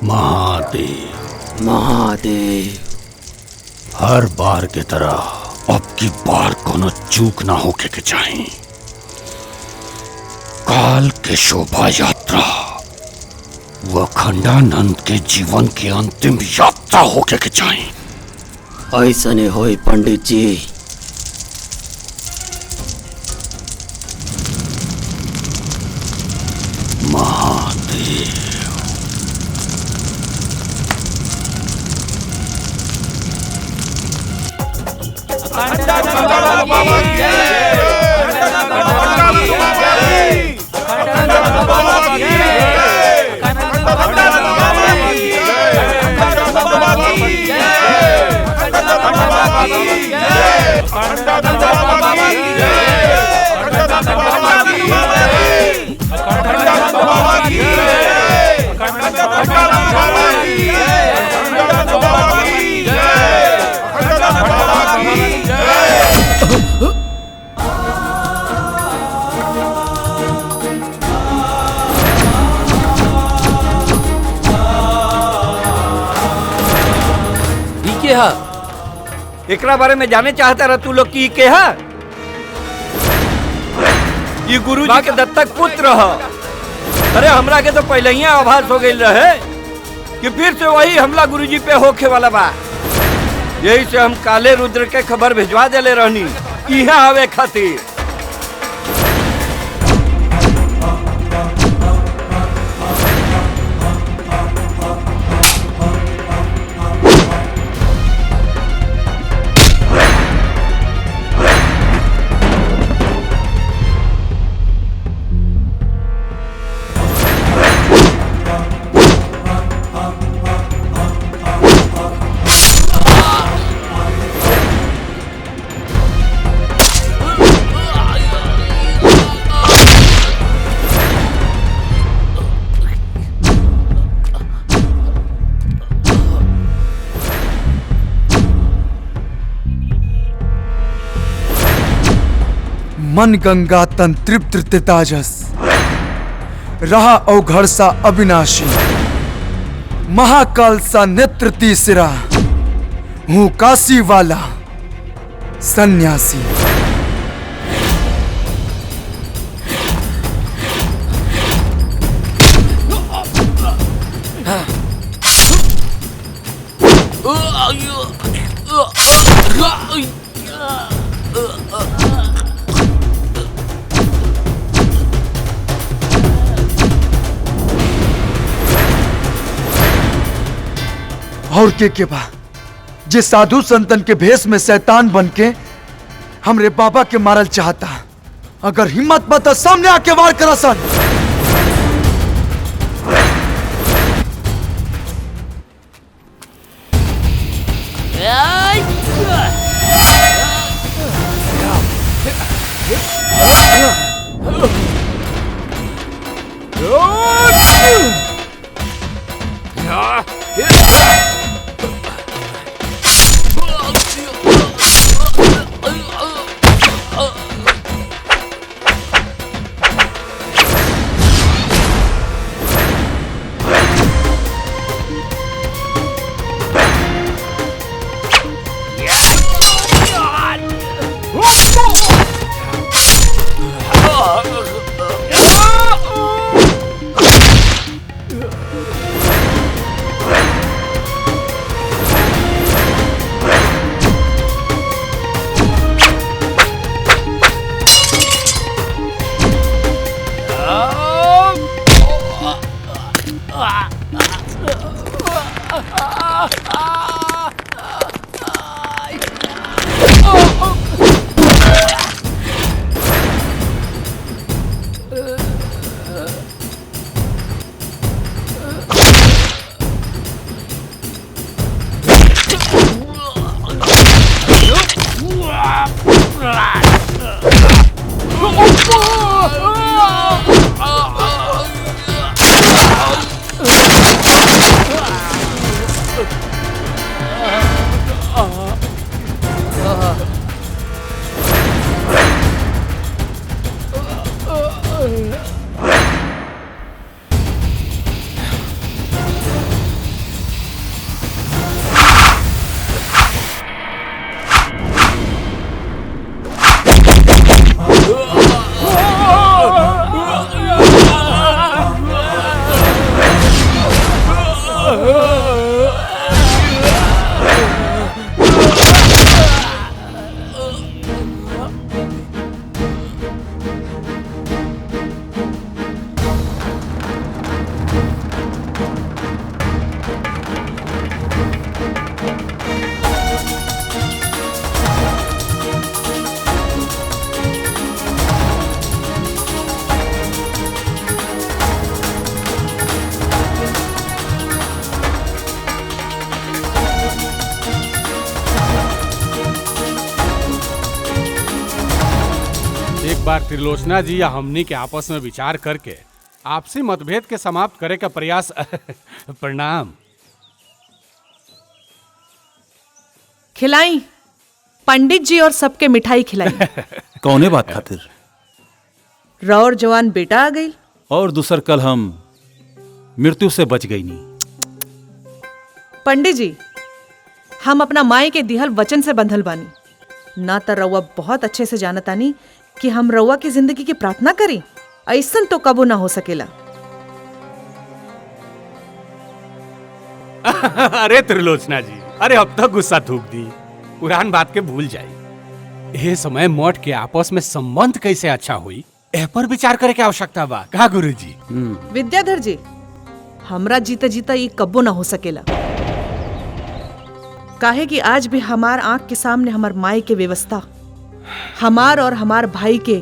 महादेव महादेव, हर बार की तरह अब की बार कोनो चूक ना होके के चाहिए। काल के शोभा यात्रा व खंडानंद के जीवन की अंतिम यात्रा होके के चाहिए। ऐसने होई पंडित जी। महादेव एकरा बारे में जाने चाहता रहा तू लोग की के है? ये गुरु जी के दत्तक पुत्र है। अरे हमरा के तो पहले ही आभास हो गई रहे कि फिर से वही हमला गुरु जी पे होके वाला बा। यही से हम काले रुद्र के खबर भिजवा देले रहनी यहाँ आवे खातिर। मन गंगा तन तृप्त तेजस, रहा अवघड़ सा अविनाशी, महाकाल सा नेत्र तीसरा, हूँ काशी वाला सन्यासी। और के बा जे साधु संतन के भेष में शैतान बन के हमरे बाबा के मारल चाहता। अगर हिम्मत बता सामने आके वार करा सन। बार त्रिलोचना जी या हमनी के आपस में विचार करके आपसी मतभेद के समाप्त करे का प्रयास प्रणाम। खिलाई पंडित जी और सबके मिठाई खिलाई। कौने बात खातिर? रौर जवान बेटा आ गई और दूसर कल हम मृत्यु से बच गई नी। पंडित जी, हम अपना माई के दिहल वचन से बंधल बानी। ना तो रउआ बहुत अच्छे से जानतानी कि हम रउआ की जिंदगी की प्रार्थना करी, ऐसन तो कबो ना हो सकेला। अरे त्रिलोचना जी, अरे अब तक गुस्सा थूक दी, पुरान बात के भूल जाई। ये समय मठ के आपस में संबंध कैसे अच्छा हुई ए पर विचार करे के आवश्यकता बा का गुरुजी? विद्याधर जी, हमरा जीते जीता ये कब्बो ना हो सकेला। काहे कि आज भी हमार आंख के सामने हमार माई के व्यवस्था, हमार और हमार भाई के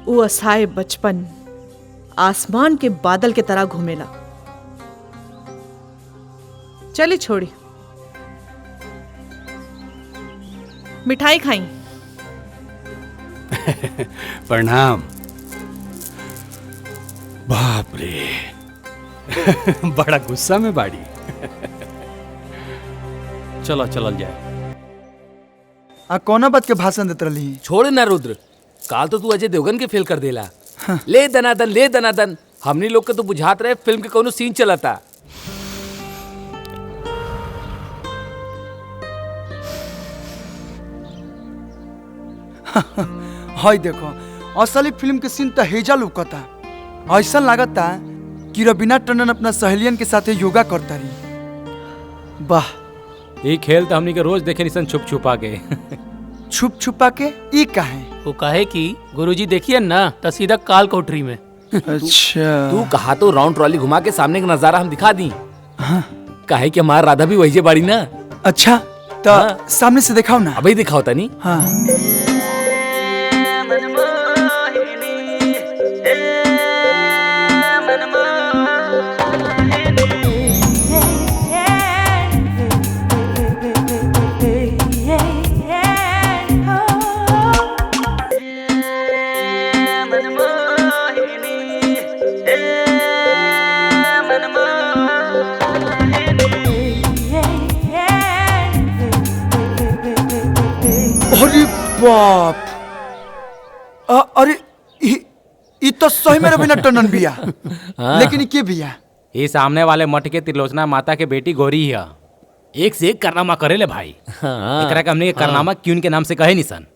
वो असहाय बचपन आसमान के बादल के तरह घूमेला। चली छोड़ी, मिठाई खाई। प्रणाम। बाप रे बड़ा गुस्सा में बाड़ी। चला चलल जाए। आ कौना बात के भाषण देत रही? छोड़ ना रुद्र, काल तो तू अजय देवगन के फेल कर देला। ले दनादन ले दनादन, हमनी लोग के तो बुझात रहे फिल्म के कोनो सीन चलता। हाय देखो, असली फिल्म के सीन तो हेजा लुकता। ऐसा लागता कि रवीना टंडन अपना सहेलियन के साथ योगा करता रही। वाह, ये खेल तो हमनी के रोज देखे निसन छुप छुपा के। छुप छुपा के ई काहे? वो काहे कि गुरुजी देखिए ना तो सीधा काल कोठरी में। अच्छा, तू कहा तो राउंड ट्रॉली घुमा के सामने का नजारा हम दिखा दी। काहे कि हमार राधा भी वही बाड़ी ना। अच्छा तो सामने से दिखाओ ना। अभी दिखाओ तनी। हाँ, अरे बाप, अरे ई तो सही में रवीना टंडन बिया। लेकिन ई के बिया? ये सामने वाले मठ के त्रिलोचना माता के बेटी गौरी है। एक से एक करनामा करे ले भाई। एकरा के हमने करनामा क्यों के नाम से कहे निसन।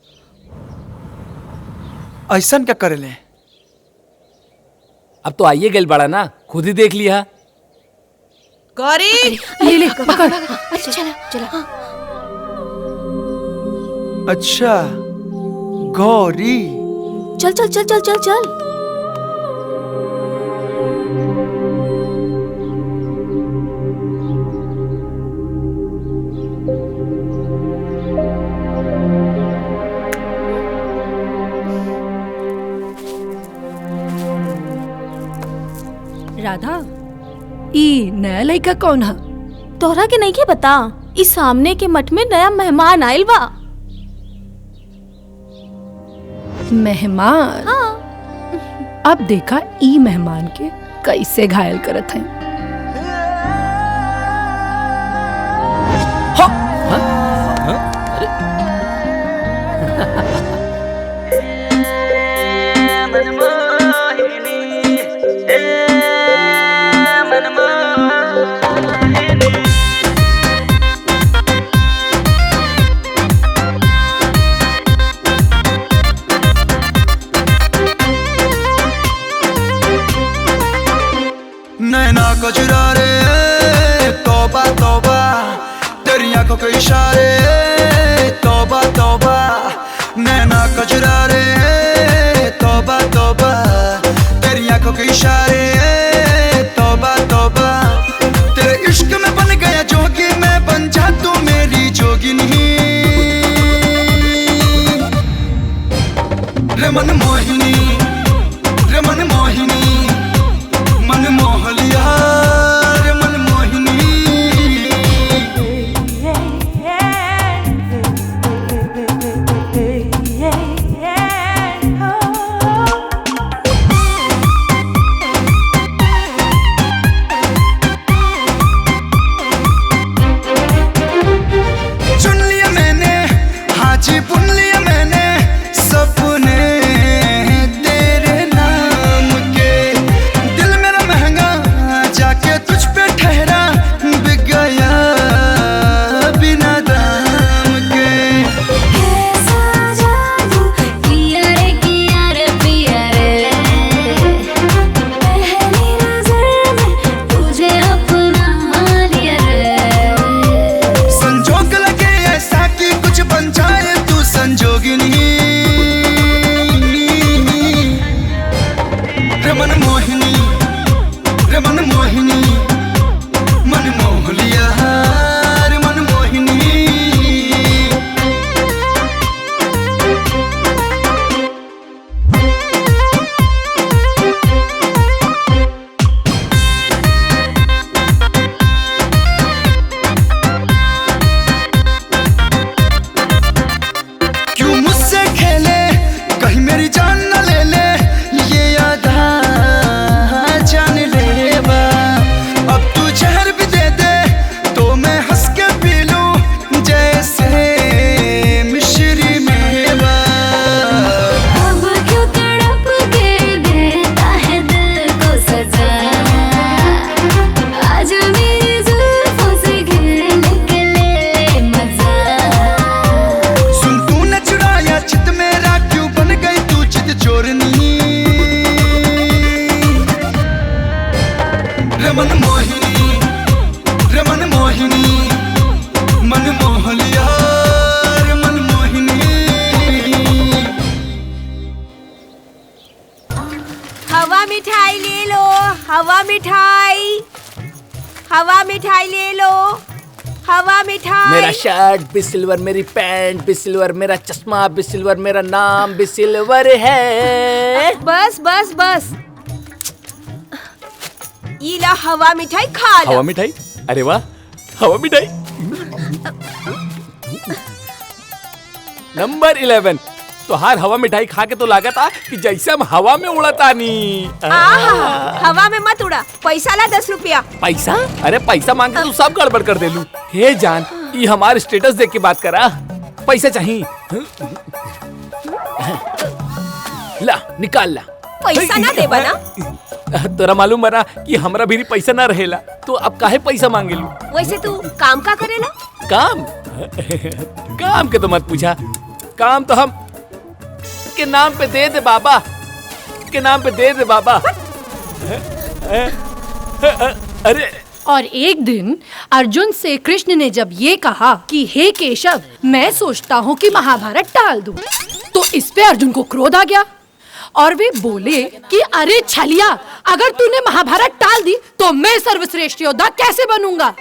ऐसा क्या करे ले? अब तो आइए गल बड़ा ना, खुद ही देख लिया। गौरी, ले ले पकड़। अच्छा चला चला। अच्छा, गौरी। चल चल चल चल चल चल। राधा, ई नया लड़का कौन है? तोहरा के नहीं के बता, इस सामने के मठ में नया मेहमान आयल बा। मेहमान? हाँ। अब देखा ई मेहमान के कैसे घायल करत हैं। नैना कजरा रे, तौबा तौबा, तेरी आंखों के इशारे, तौबा तौबा। नैना कजरा रे, तौबा तौबा, तेरी आंखों के इशारे, तौबा तौबा। तेरे इश्क में बन गया जोगी मैं, बन जा तू मेरी जोगिनी। रे मन मोहिनी, रे मन मोहिनी, मन मोह लिया रे मन मोहिनी। मिठाई ले लो, हवा मिठाई, हवा मिठाई ले लो, हवा मिठाई। मेरा शर्ट भी सिल्वर, मेरी पैंट भी सिल्वर, मेरा चश्मा भी सिल्वर, मेरा नाम भी सिल्वर है। बस बस बस, ये ला हवा मिठाई खा लो। हवा मिठाई? अरे वाह, हवा मिठाई। नंबर 11, तो हर हवा मिठाई खा के तो लागत आ कि जैसे हम हवा में उड़ता नी। हवा में मत उड़ा, पैसा ला 10 रुपया। पैसा? अरे पैसा मांग के तू सब गड़बड़ कर देलू। हे जान, ये हमारे स्टेटस देख के बात करा, पैसा चाहिए। ला निकाल ला। पैसा ना दे बना। तोरा मालूम बना कि हमरा भी पैसा ना रहेला, तो अब काहे पैसा मांगेलू? वैसे तू काम का करेला? काम? काम के तो मत पूछा, काम तो हम के नाम पे दे दे बाबा, के नाम पे दे दे बाबा। अरे और एक दिन अर्जुन से कृष्ण ने जब ये कहा कि हे केशव, मैं सोचता हूँ कि महाभारत टाल दूं, तो इस पे अर्जुन को क्रोध आ गया और वे बोले कि अरे छलिया, अगर तूने महाभारत टाल दी तो मैं सर्वश्रेष्ठ योद्धा कैसे बनूंगा।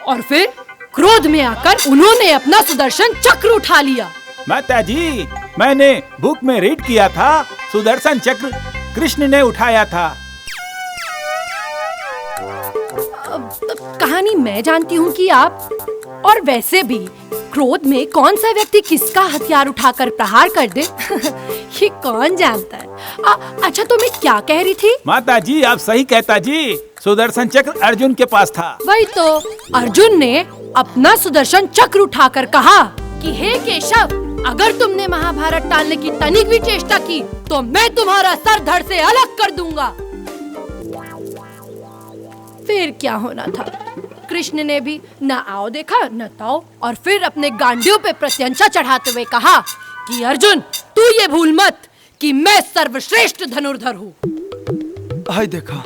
और फिर क्रोध में आकर उन्होंने अपना सुदर्शन चक्र उठा लिया। माताजी, मैंने बुक में रीड किया था, सुदर्शन चक्र कृष्ण ने उठाया था। कहानी मैं जानती हूँ कि आप, और वैसे भी क्रोध में कौन सा व्यक्ति किसका हथियार उठाकर प्रहार कर दे ये कौन जानता है। अच्छा, तो मैं क्या कह रही थी? माताजी आप सही कहता जी, सुदर्शन चक्र अर्जुन के पास था। वही तो, अर्जुन ने अपना सुदर्शन चक्र उठाकर कहा कि हे केशव, अगर तुमने महाभारत टालने की तनिक भी चेष्टा की तो मैं तुम्हारा सर धड़ से अलग कर दूंगा। फिर क्या होना था, कृष्ण ने भी न आओ देखा न ताओ, और फिर अपने गांडियों पे प्रत्यंचा चढ़ाते हुए कहा कि अर्जुन, तू ये भूल मत कि मैं सर्वश्रेष्ठ धनुर्धर हूँ। हाय देखा।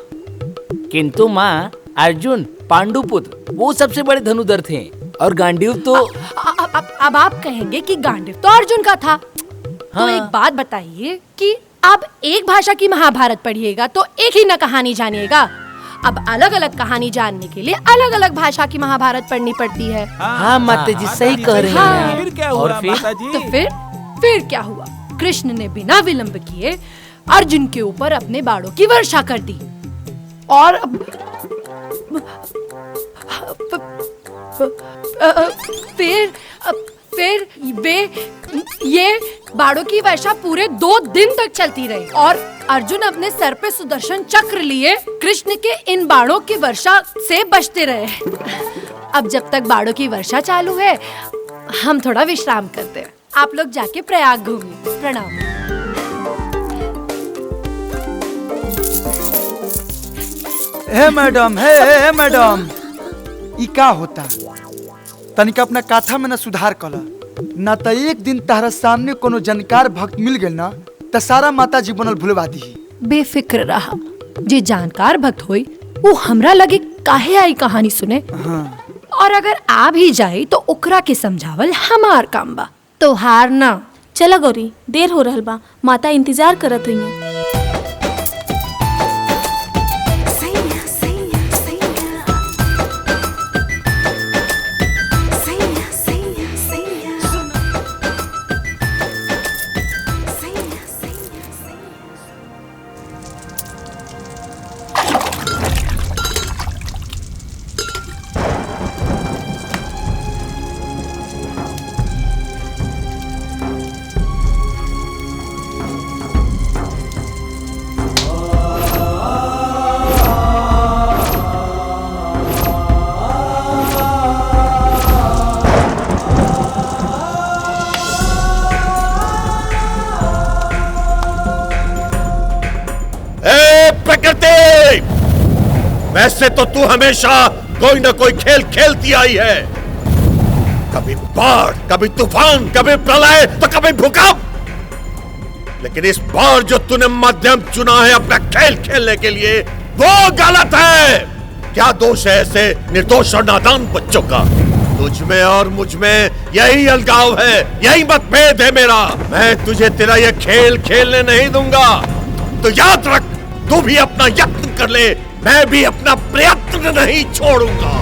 किंतु माँ, अर्जुन पांडुपुत्र वो सबसे बड़े धनुर्धर थे, और गांडीव तो अब आप कहेंगे कि गांडीव तो अर्जुन का था। तो एक बात बताइए कि आप एक भाषा की महाभारत पढ़िएगा तो एक ही न कहानी जानिएगा। अब अलग अलग कहानी जानने के लिए अलग अलग भाषा की महाभारत पढ़नी पड़ती है। हाँ माता जी सही कह रही हैं। फिर क्या हुआ माताजी? तो फिर क्या हुआ, कृष्ण ने बिना विलंब किए अर्जुन के ऊपर अपने बाणों की वर्षा कर दी, और फिर ये बाणों की वर्षा पूरे 2 दिन तक चलती रही, और अर्जुन अपने सर पे सुदर्शन चक्र लिए कृष्ण के इन बाणों की वर्षा से बचते रहे। अब जब तक बाणों की वर्षा चालू है, हम थोड़ा विश्राम करते हैं। आप लोग जाके प्रयाग घूमिए। प्रणाम। हे मैडम, हे मैडम, ई का होता? तनिक अपना काथा में न सुधार कला, न तो एक दिन तारा सामने कोनो जानकार भक्त मिल गए ना तो सारा माता जी बनल भुलवा दी। बेफिक्र रहा, जे जानकार भक्त होई वो हमरा लगे काहे आई कहानी सुने। और अगर आ भी जाए तो ओकरा के समझावल हमार काम बा, तो हार ना। चला गौरी, देर हो रहल बा, माता इंतजार करत हुई। वैसे तो तू हमेशा कोई ना कोई खेल खेलती आई है, कभी बाढ़, कभी तूफान, कभी प्रलय, तो कभी भूकंप। लेकिन इस बार जो तूने माध्यम चुना है अपना खेल खेलने के लिए, वो गलत है। क्या दोष है ऐसे निर्दोष और नादान बच्चों का? तुझ में और मुझ में यही अलगाव है, यही मतभेद है मेरा। मैं तुझे तेरा ये खेल खेलने नहीं दूंगा। तो याद रख, तू भी अपना यत्न कर ले, मैं भी अपना प्रयत्न नहीं छोड़ूंगा।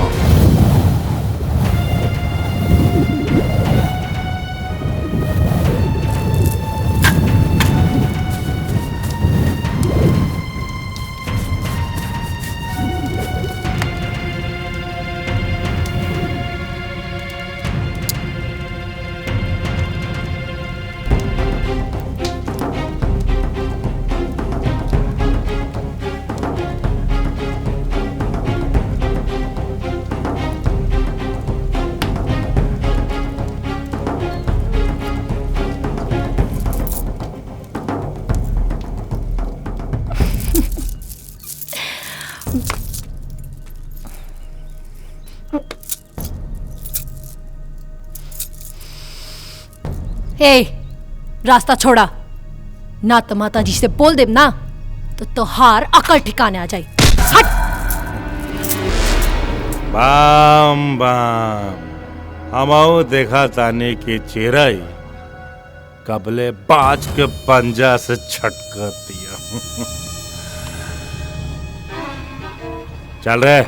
रास्ता छोड़ा, ना तो माता जी से बोल दे ना तो तोहार अकल ठिकाने आ जाए। हट। बाम बाम हमाओ देखा ताने के चेहराई कबले बाज के पंजा से छटका दिया। चल रहे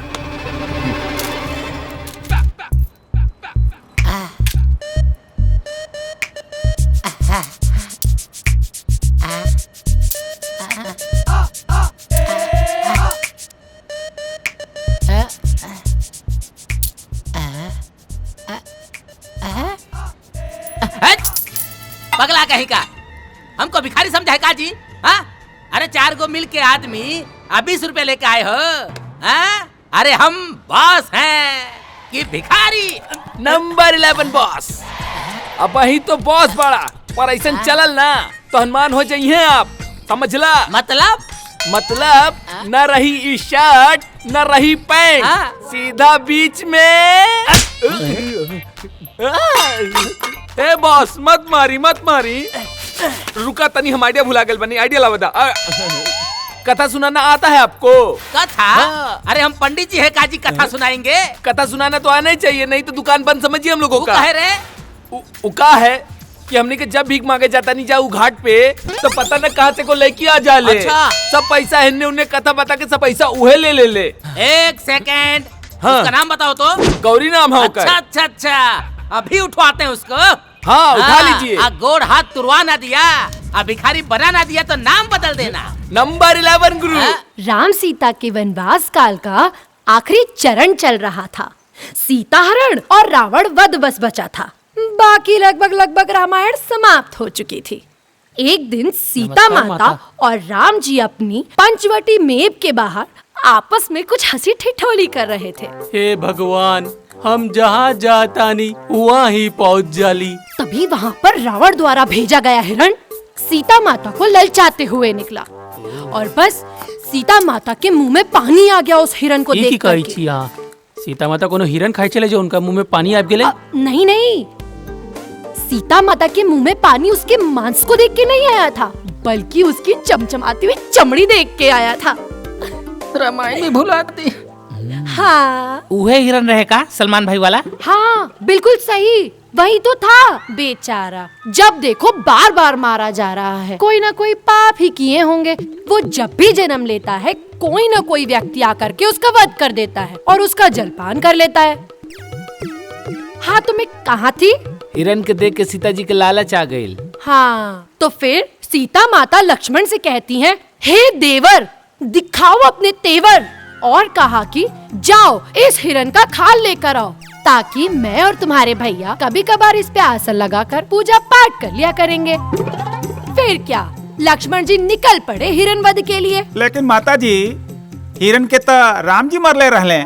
पगला कहीं का हमको भिखारी समझा है का जी? हाँ? अरे 4 गो मिल के आदमी 20 रुपए लेके आए हो। हाँ? अरे हम बॉस हैं कि भिखारी? Number 11 boss. अब ही तो बॉस बड़ा पर ऐसा चलल ना तो हनुमान हो जाइए आप, समझला? मतलब न रही ई शर्ट न रही पैंट, सीधा बीच में। ए बॉस मत मारी रुका तनी, हम आइडिया भुला गए बनी। आइडिया ला बता। कथा सुनाना आता है आपको? कथा? अरे हम पंडित जी है काजी कथा सुनाएंगे? कथा सुनाना तो आना ही चाहिए, नहीं तो दुकान बंद समझिए हम लोगों का। कहे रे उका है कि हमने के जब भीख मांगे जाता नहीं जाऊ घाट पे तो पता न कहाँ से को लेके आ जा ले। अच्छा। सब पैसा हिन्ने उन्हें कथा बता के सब पैसा उहे ले। एक सेकेंड, हाँ। उसका नाम बताओ तो। गौरी नाम है। अच्छा अभी उठवाते हैं उसको। हाँ उठा लीजिए। गोड़ हाथ तुरवा ना दिया, भिखारी बना ना दिया तो नाम बदल देना। नंबर 11 गुरु। राम सीता के वनवास काल का आखिरी चरण चल रहा था। सीता हरण और रावण वध बस बचा था। बाकी लगभग रामायण समाप्त हो चुकी थी। एक दिन सीता माता और राम जी अपनी पंचवटी मेप के बाहर आपस में कुछ हंसी ठिठोली कर रहे थे। हे भगवान, हम जहाँ जाता नहीं वहाँ ही पहुँच जाली। तभी वहाँ पर रावण द्वारा भेजा गया हिरण सीता माता को ललचाते हुए निकला और बस सीता माता के मुंह में पानी आ गया उस हिरण को देख कर। सीता माता को हिरण खाई चले जो उनका मुंह में पानी आ गया? नहीं, सीता माता के मुंह में पानी उसके मांस को देख के नहीं आया था, बल्कि उसकी चमचमाती हुई चमड़ी देख के आया था। रामायण में भुलाती। हाँ उहे हिरण रहेगा सलमान भाई वाला? हाँ बिल्कुल सही, वही तो था। बेचारा जब देखो बार बार मारा जा रहा है। कोई ना कोई पाप ही किए होंगे। वो जब भी जन्म लेता है कोई ना कोई व्यक्ति आकर के उसका वध कर देता है और उसका जलपान कर लेता है। हाँ तो मैं कहाँ थी? हिरण के देख के सीता जी के लालच आ गई। हाँ तो फिर सीता माता लक्ष्मण से कहती हैं, हे देवर दिखाओ अपने तेवर, और कहा कि जाओ इस हिरण का खाल लेकर आओ ताकि मैं और तुम्हारे भैया कभी कभार इस पे आसन लगाकर पूजा पाठ कर लिया करेंगे। फिर क्या, लक्ष्मण जी निकल पड़े हिरण वध के लिए। लेकिन माता जी हिरण के तो राम जी मरले रहले।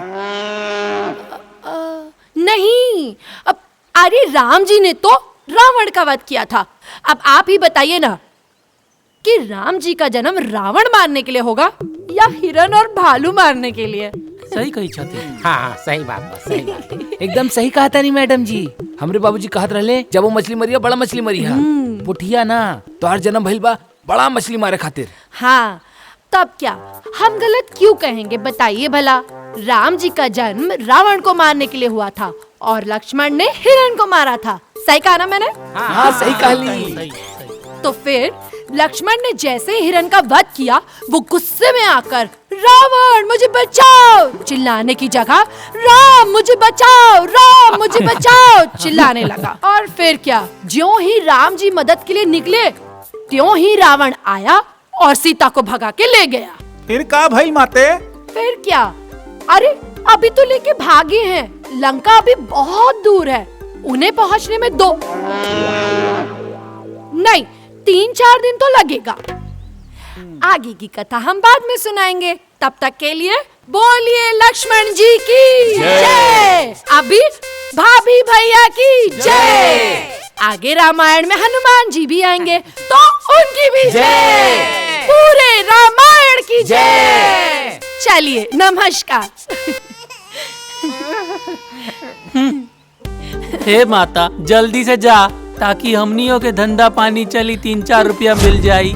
नहीं, अरे राम जी ने तो रावण का वध किया था। अब आप ही बताइए ना कि राम जी का जन्म रावण मारने के लिए होगा या हिरण और भालू मारने के लिए? सही कही छथी। हाँ सही बात, सही बात। एकदम सही कहा था नहीं मैडम जी। हमरे बाबूजी कहत रहले जब वो मछली मरिया बड़ा मछली मरिया, पुठिया ना तो हर जन्म भइल बा बड़ा मछली मारे खातिर। हाँ तब क्या हम गलत क्यों कहेंगे बताइए भला। राम जी का जन्म रावण को मारने के लिए हुआ था और लक्ष्मण ने हिरण को मारा था। सही कहा ना मैंने? हाँ सही कहा ली। तो फिर लक्ष्मण ने जैसे ही हिरण का वध किया, वो गुस्से में आकर रावण मुझे बचाओ चिल्लाने की जगह राम मुझे बचाओ, राम मुझे बचाओ चिल्लाने लगा। और फिर क्या, ज्यों ही राम जी मदद के लिए निकले, त्यों ही रावण आया और सीता को भगा के ले गया। फिर का भाई माते? फिर क्या, अरे अभी तो लेके भागे हैं, लंका अभी बहुत दूर है, उन्हें पहुंचने में 2 नहीं 3-4 दिन तो लगेगा। आगे की कथा हम बाद में सुनाएंगे, तब तक के लिए बोलिए लक्ष्मण जी की जय, अभी भाभी भैया की जय। आगे रामायण में हनुमान जी भी आएंगे तो उनकी भी जय, पूरे रामायण की जय। चलिए नमस्कार। हे माता, जल्दी से जा ताकि हमनियों के धंधा पानी चली, 3-4 रुपया मिल जाई।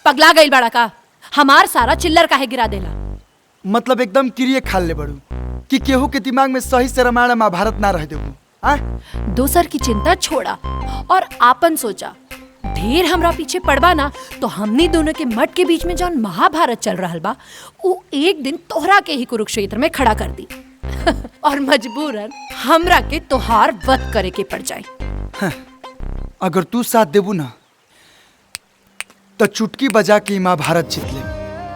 पगला गई बड़ा का, हमार सारा चिल्लर काहे गिरा देला। मतलब एकदम क्रिए खाल ले बड़ू कि केहू के दिमाग में सही से रामायण महाभारत ना रह देबू। दोसर की चिंता छोड़ा और आपन सोचा, ढेर हमरा पीछे पड़बा ना तो हमनी दोनों के मठ के बीच में जौन महाभारत चल रहल बा, वो एक दिन तोहरा के ही कुरुक्षेत्र में खड़ा कर दी और मजबूरन हमरा के तोहार वध करे के पड़ जाए। अगर तू साथ देबू ना तो चुटकी बजा के महाभारत जीत ले।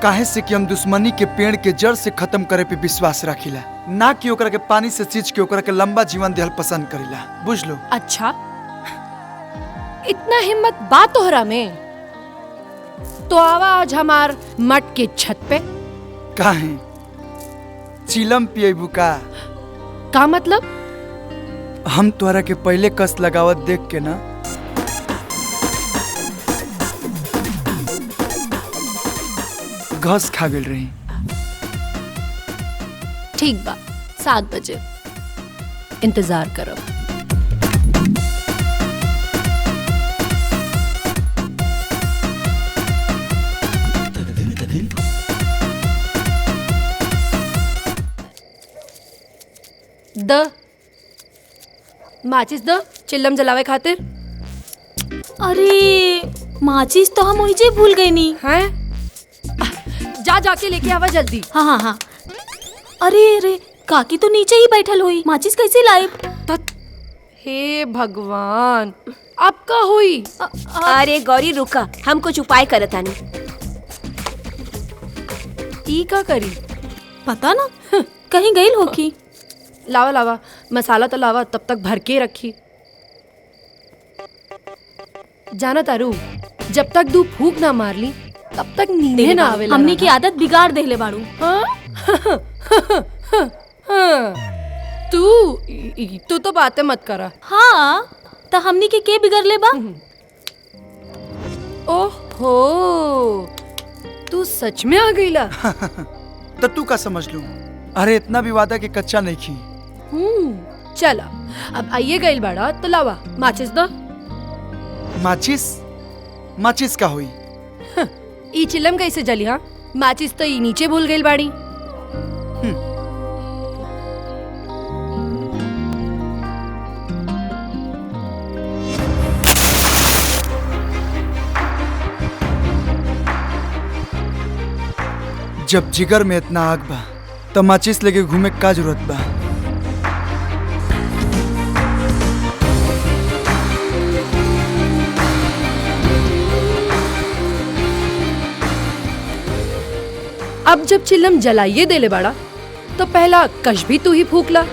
काहे से कि हम दुश्मनी के पेड़ के जड़ से खत्म करे पे विश्वास रखिला, ना कि ओकरा के पानी से सींच के ओकरा के लंबा जीवन देहल पसंद करिला, बुझ लो। अच्छा, इतना हिम्मत बात तोहरा में, तो आवा आज हमार मठ के छत पे। काहे चिलम पिएबू का मतलब? हम तोहरा के पहले कस लगावत देख के ना घास खा गई रही। ठीक बा, 7 बजे इंतजार करो। माचिस द चिल्लम जलावे खातिर। अरे माचिस तो हम ओहिजे भूल गए नी। हैं? जा जाके लेके आवा जल्दी। हाँ। अरे काकी तो नीचे ही बैठल हुई, माचिस कैसे लाए? हे भगवान, अब का हुई? अरे गौरी रुका, हम कुछ उपाय करत आनी। ई का करी? पता ना, कहीं गई होगी। लावा मसाला तो लावा, तब तक भर के रखी। जाना तारू, जब तक दू फूक ना मार ली तब तक नींद ना आवे। हमने की आदत बिगाड़ देले बाड़ू। तू तो बातें मत करा। हाँ, तो हमने के बिगड़ ले बा? ओहो, तू सच में आ गईला। तो तू का समझ लूं? अरे इतना भी वादा के कच्चा नहीं खी। चला, अब आइए गईल बाड़ा तो लावा माचिस दो। माचिस का हुई? ई चिलम कैसे जली? हाँ, माचिस तो ई नीचे भूल गई बाड़ी। जब जिगर में इतना आग बा तो माचिस लेके घूमे का जरूरत बा? अब जब चिल्लम जलाइए देले बाड़ा तो पहला कश भी तू ही फूकला।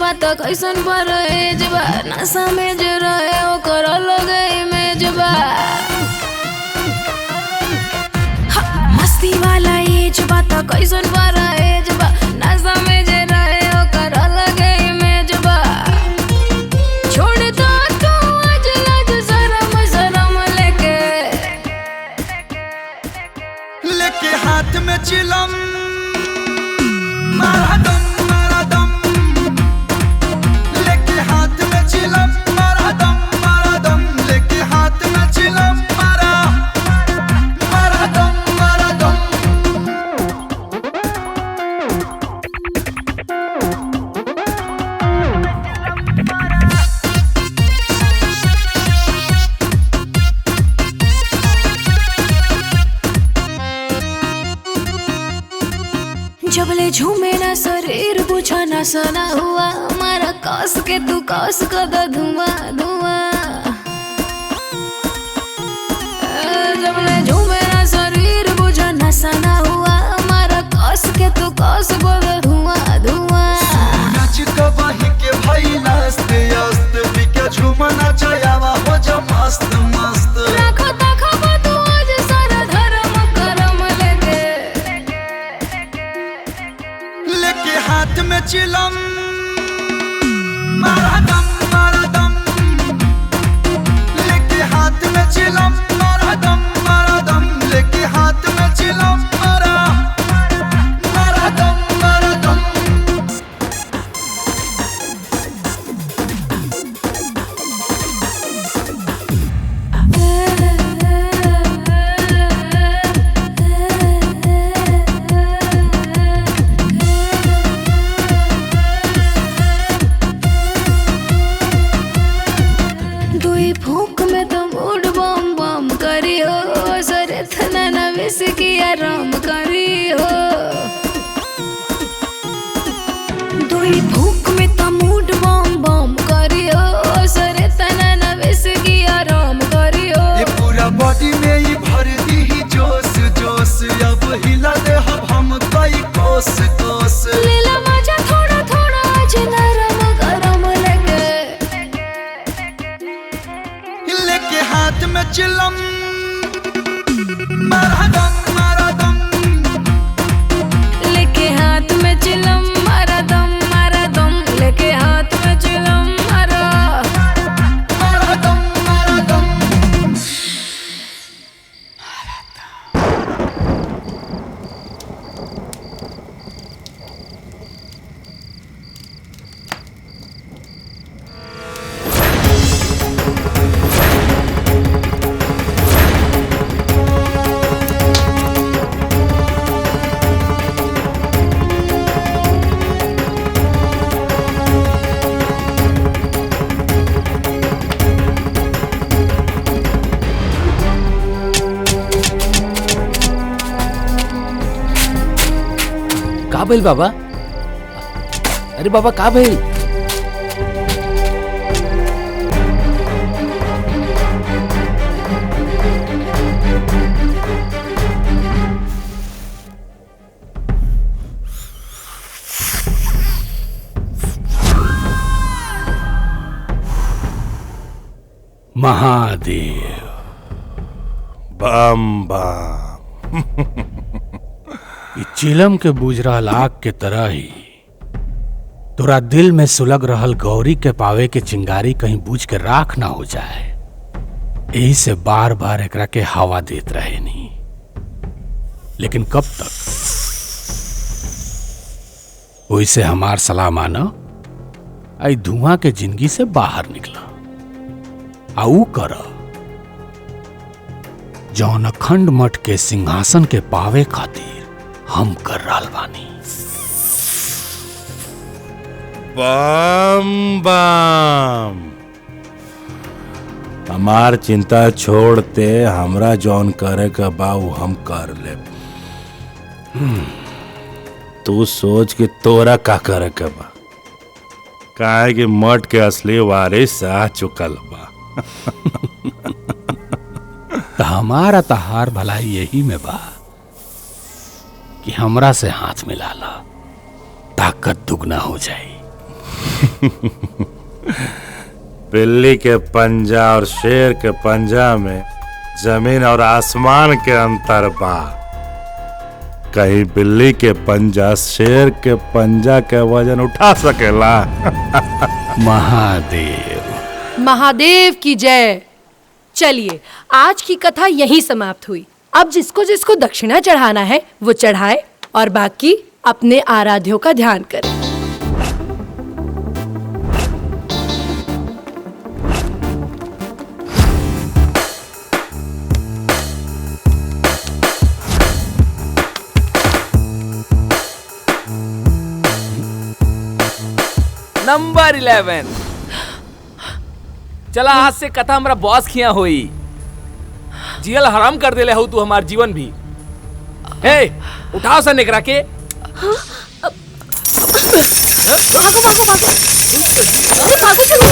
बात कैसन पर एज बा नशा में जो रहे ओकर अलग इमेज बा मस्ती वाला एज बात कैसन पर एज बा नशा में जो रहे ओकर अलग इमेज बा छोड़ दो तू आज लाज शरम शरम लेके हाथ में चिलम मारा दम लेके हाथ में चिलम मारा दम लेके हाथ में चिलम मारा दम जबले झूमे ना शरीर पूछा ना सना हुआ हमारा कस के तू कस कर दो धुआं धुआं जबले झूमे ना शरीर पूछा ना सना हुआ हमारा कस के तू कस कर दो धुआं धुआं नाच कबाही के भाई नाचते आस्ते बिके झूमना चायावा हो जा मस्त मस्त राखो ताखो तू आज सारा धर्म करम लेके हाथ में चिलम मारा दम लेके हाथ में चिलम मारा दम लेके हाथ में चिलम मारा दम दुई फूंक में तो मूड बम बम करी हो सरे थना ना विस की आराम करी हो दुई फूंक में तो मूड बम बम करी हो सरे थना ना विस की आराम करी हो ये पूरा बॉडी में ही भर दी ही जोश जोश अब हिला दे हम कई कोस कोस लीला मजा थोड़ा थोड़ा आज नरम गरम लेके हाथ में चिलम मारा दम लेके हाथ में चिलम मारा दम लेके हाथ में चिलम मारा दम का भइल बाबा? अरे बाबा का भइल? महादेव बम बम ई चिलम के बुझ रहल आग के तरह ही तोरा दिल में सुलग रहल गौरी के पावे के चिंगारी कहीं बुझ के राख ना हो जाए, यही से बार बार एकरा के हवा देत रहे नहीं। लेकिन कब तक? ओइसे हमार सलाह माना, आई धुआं के जिंदगी से बाहर निकला आऊ कर जौन अखंड मठ के सिंहासन के पावे खातिर हम कर रहल बानी। बम बम हमार चिंता छोड़ते हमरा जौन करे का बाऊ हम कर ले। तू सोच कि तोरा का करे का बा, काहे कि मठ के असली वारिस आ चुकल बा। हमारा तहार भलाई यही में बा कि हमरा से हाथ मिला ला, ताकत दुगना हो जाए। बिल्ली के पंजा और शेर के पंजा में जमीन और आसमान के अंतर बा। कहीं बिल्ली के पंजा शेर के पंजा के वजन उठा सकेला? महादेव महादेव की जय। चलिए आज की कथा यहीं समाप्त हुई। अब जिसको जिसको दक्षिणा चढ़ाना है वो चढ़ाए और बाकी अपने आराध्यों का ध्यान करें। नंबर 11। चला आज से कथा हमारा बॉस खिया होई। जियल हराम कर देले हो तू हमार जीवन भी। हे उठाओ सा निकरा के। भागो भागो भागो। अरे भागो चलो।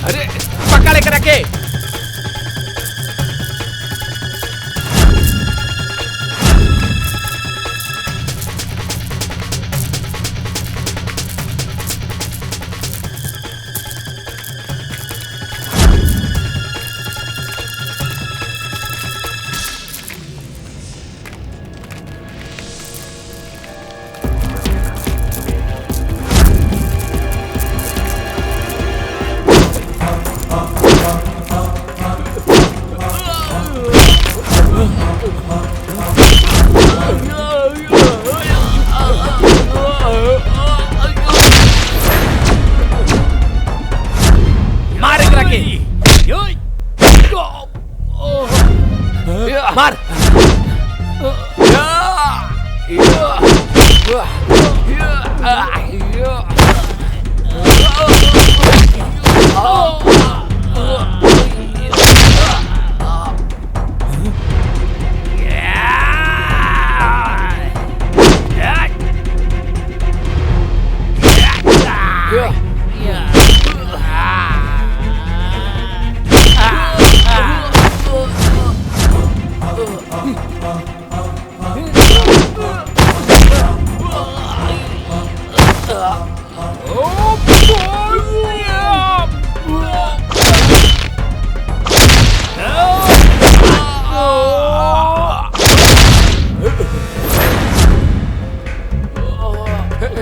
अरे पक्का लेकर रखे। मार।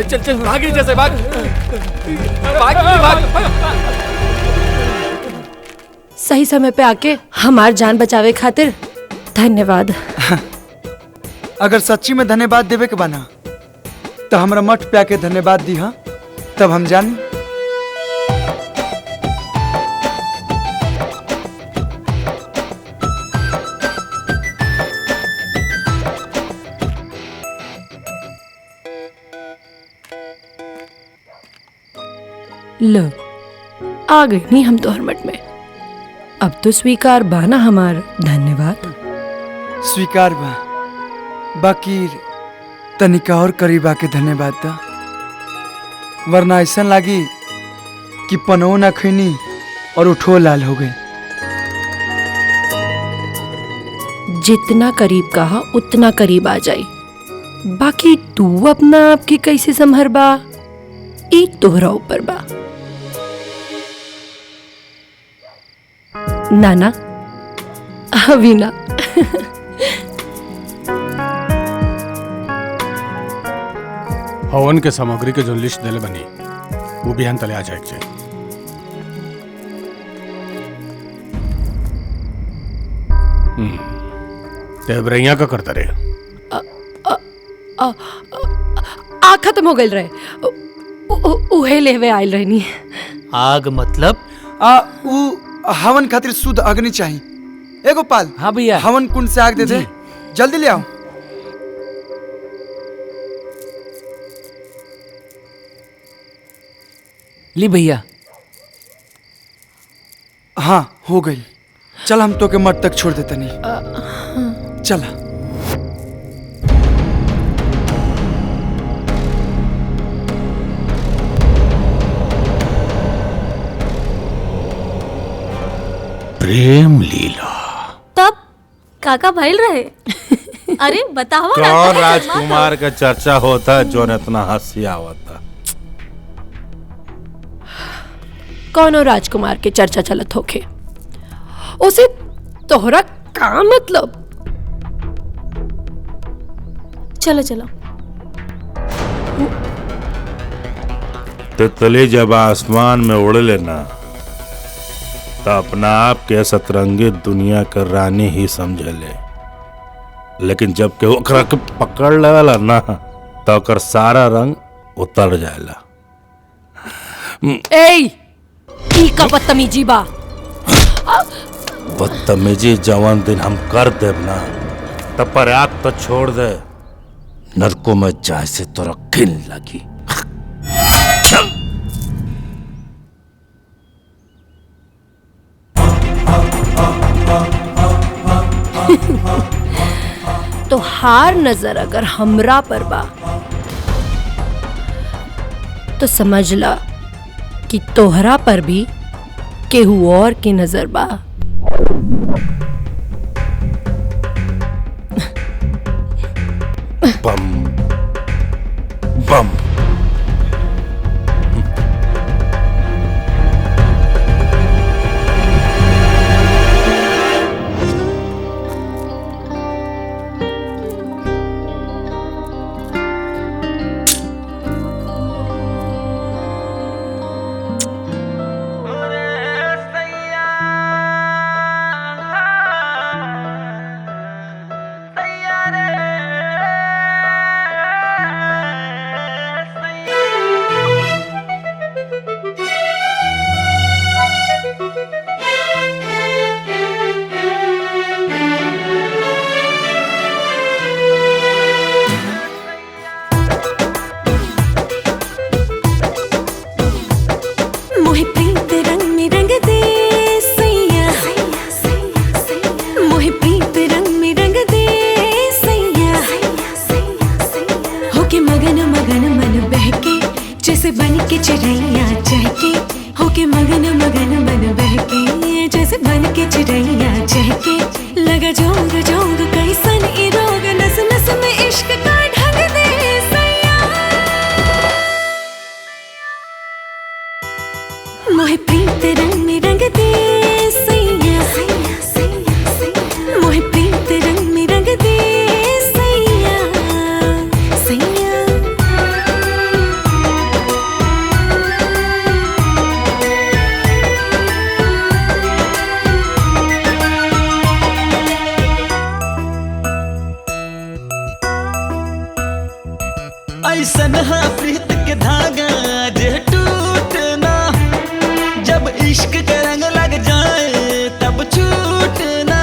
चल चल भागे जैसे भाग भाग भाग। सही समय पे आके हमार जान बचावे खातिर धन्यवाद। अगर सच्ची में धन्यवाद देवे के बना तो हमरा मठ पे आके धन्यवाद दी। हाँ तब हम जान। लो आ गई नहीं हम तो हरमट में। अब तो स्वीकार बाना हमार धन्यवाद। स्वीकार बा बाकी तनिका और करीब आके धन्यवाद दा, वरना ऐसा लागी कि पनो ना खैनी और उठो लाल हो गई। जितना करीब कहा उतना करीब आ जाई। बाकी तू अपना आपकी कैसे संभर बा ई तोहरा ऊपर बा। नाना अभी ना। हवन के सामग्री के जो लिस्ट देले बनी वो भी हम तले आ जाए चाहिए। तेबरैया का करता रहे। आ खत्म हो गई रहे। उहे लेवे आयल रहनी। आग मतलब हवन खातिर शुद्ध अग्नि चाहिए। ए गोपाल। हाँ भैया। हवन कुंड से आग दे दे, जल्दी ले आओ। ली भैया। हाँ हो गई। चल हम तो के मठ तक छोड़ देते नहीं। चला। प्रेम लीला तब काका भइल रहे। अरे बताओ ना, कौन अरे राजकुमार का चर्चा होता है जो इतना हंसी आवता? कौनो राजकुमार के चर्चा चलत होखे, उसे तोहरा का मतलब? चलो चलो। तितली जब आसमान में उड़ लेना तो अपना आप के सतरंगी दुनिया का रानी ही समझ ले, लेकिन जब के ओकरा के पकड़ लेवला ना तो ओकर सारा रंग उतर जाएला। ई का बदतमीजी बा। बदतमीजी जवान दिन हम कर देव ना तब पर आप तो छोड़ दे, नरकों में जाए से तोरा घिन लगी। तो हार नजर अगर हमरा पर बा तो समझ ला कि तोहरा पर भी केहू और की नजर बा। बम बम। ऐसन हा प्रीत के धागा जे टूटना, जब इश्क के रंग लग जाए तब छूटना।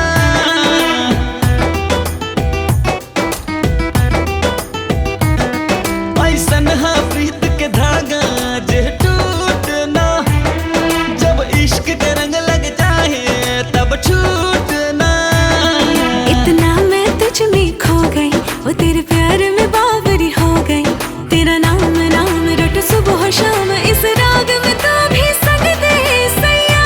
ऐसन हा प्रीत के धागा जे टूटना, जब इश्क के रंग लग जाए तब छूटना। इतना मैं तुझ में खो गई, वो तेरे प्यार में बावरी हो गई। तेरा नाम नाम रट सुबह शाम, इस राग में तो भी संग दे सैया।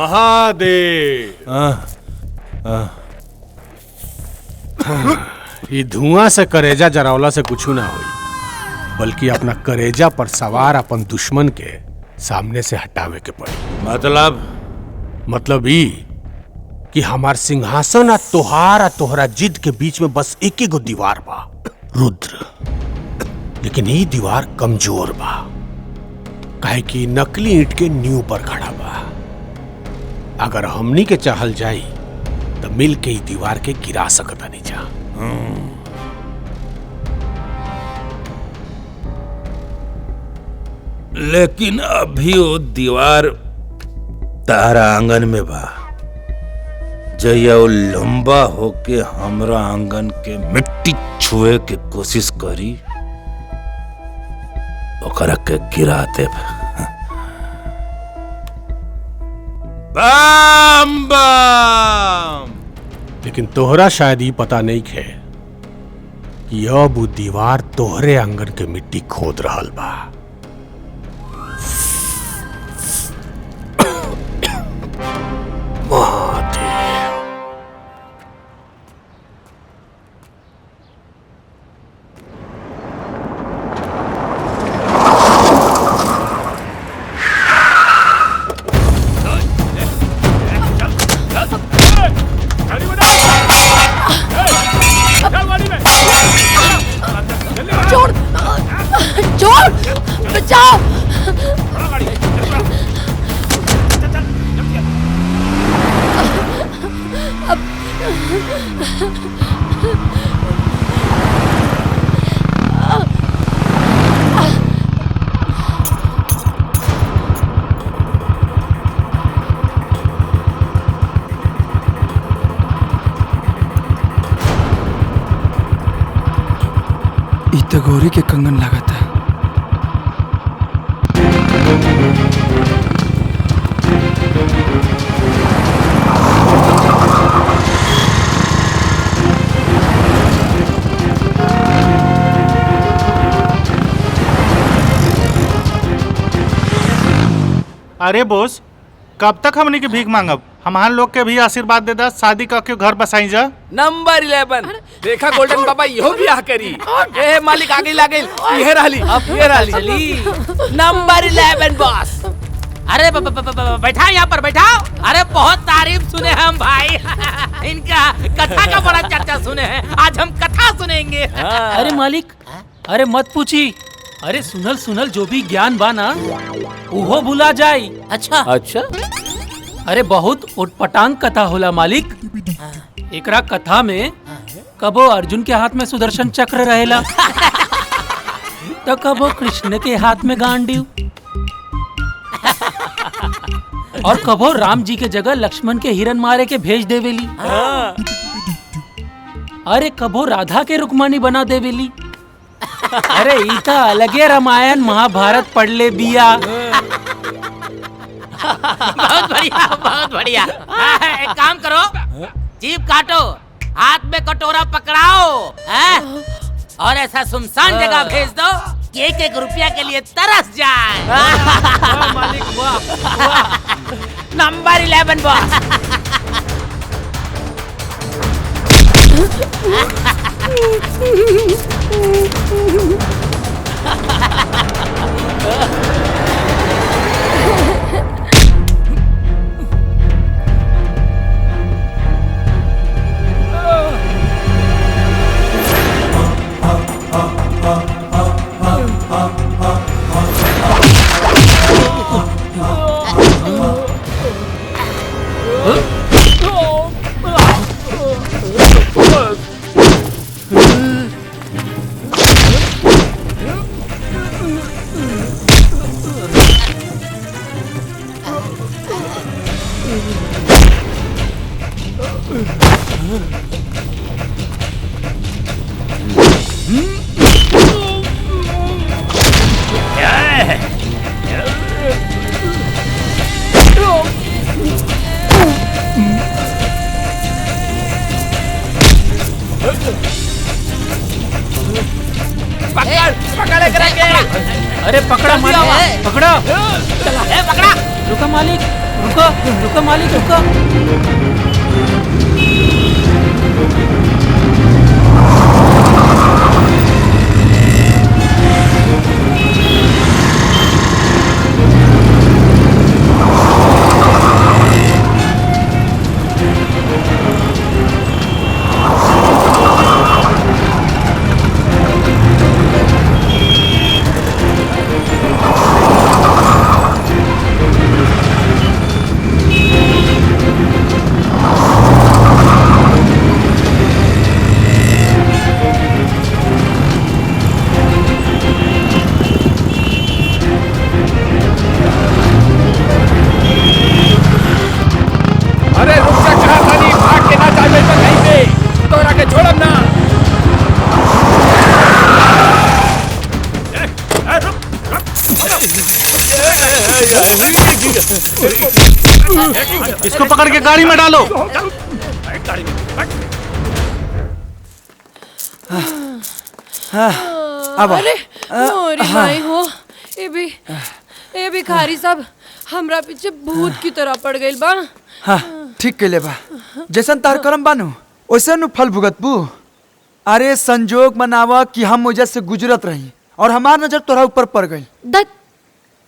महादेव। ये धुआं से करेजा जरावला से कुछ ना होई, बल्कि अपना करेजा पर सवार अपन दुश्मन के सामने से हटावे के पड़ी। मतलब ई कि हमार सिंहासन आ तोहार आ तोहरा जिद के बीच में बस एक ही गो दीवार बा, रुद्र। लेकिन ये दीवार कमजोर बा, काहे कि नकली ईंट के नींव पर खड़ा बा। अगर हमनी के चाहल जाई तो मिल के ही दीवार के गिरा सकता नहीं जा। लेकिन अभी वो दीवार तारा आंगन में बा, जया वो लंबा होके हमरा आंगन के मिट्टी छुए के कोशिश करी, ओकरा के गिरा दे। बम बम। लेकिन तोहरा शायद ये पता नहीं है कि अब वो दीवार तोहरे आंगन के मिट्टी खोद रहल बा। चोर बचाओ। इत गौरी के कंगन लागत है। अरे बोस, कब तक हमनी के भीख मांगब? हमार लोग के भी आशीर्वाद दे दा, शादी करके घर बसाई जा। नंबर 11 देखा गोल्डन बाबा इहो ब्याह करी। ए मालिक आगे लागे ये रहली ये रहली नंबर 11 बॉस। अरे बैठाओ यहाँ पर बैठाओ। अरे बहुत तारीफ सुने हम भाई इनका कथा का बड़ा चर्चा सुने हैं, आज हम कथा सुनेंगे। अरे मालिक, अरे मत पूछी। अरे सुनल सुनल जो भी ज्ञान बा ना उहो भुला जाई। अच्छा अरे बहुत उटपटांग कथा होला मालिक। एकरा कथा में कबो अर्जुन के हाथ में सुदर्शन चक्र रहेला तो कबो कृष्ण के हाथ में गांडीव, और कबो राम जी के जगह लक्ष्मण के हिरन मारे के भेज देवेली। अरे कबो राधा के रुक्मानी बना देवेली। अरे इता अलगे रामायण महाभारत पढ़ ले बिया। बहुत बढ़िया बहुत बढ़िया। एक काम करो, जीभ काटो, हाथ में कटोरा पकड़ाओ और ऐसा सुनसान जगह भेज दो कि एक रुपया के लिए तरस जाए। मालिक वाह। Number 11 boss. अरे पकड़ा मालिक, पकड़ा। पकड़ा। रुको मालिक, रुको रुको मालिक, रुको। अरे रुक जा, कहा था नहीं, भाग के ना जा मेरे पे कहीं पे, तोरा के छोड़म ना। इसको पकड़ के गाड़ी में डालो। अब अरे मोरी माई हो, ए भिखारी साहब हमरा पीछे भूत की तरह पड़ गइल बा। हाँ ठीक के ले बा, जैसन तार करम बानू वैसे नु फल भुगत बू। अरे संजोग मनावा कि हम वजह से गुजरत रही और हमार नजर तोरा ऊपर पड़ गई। दत्त,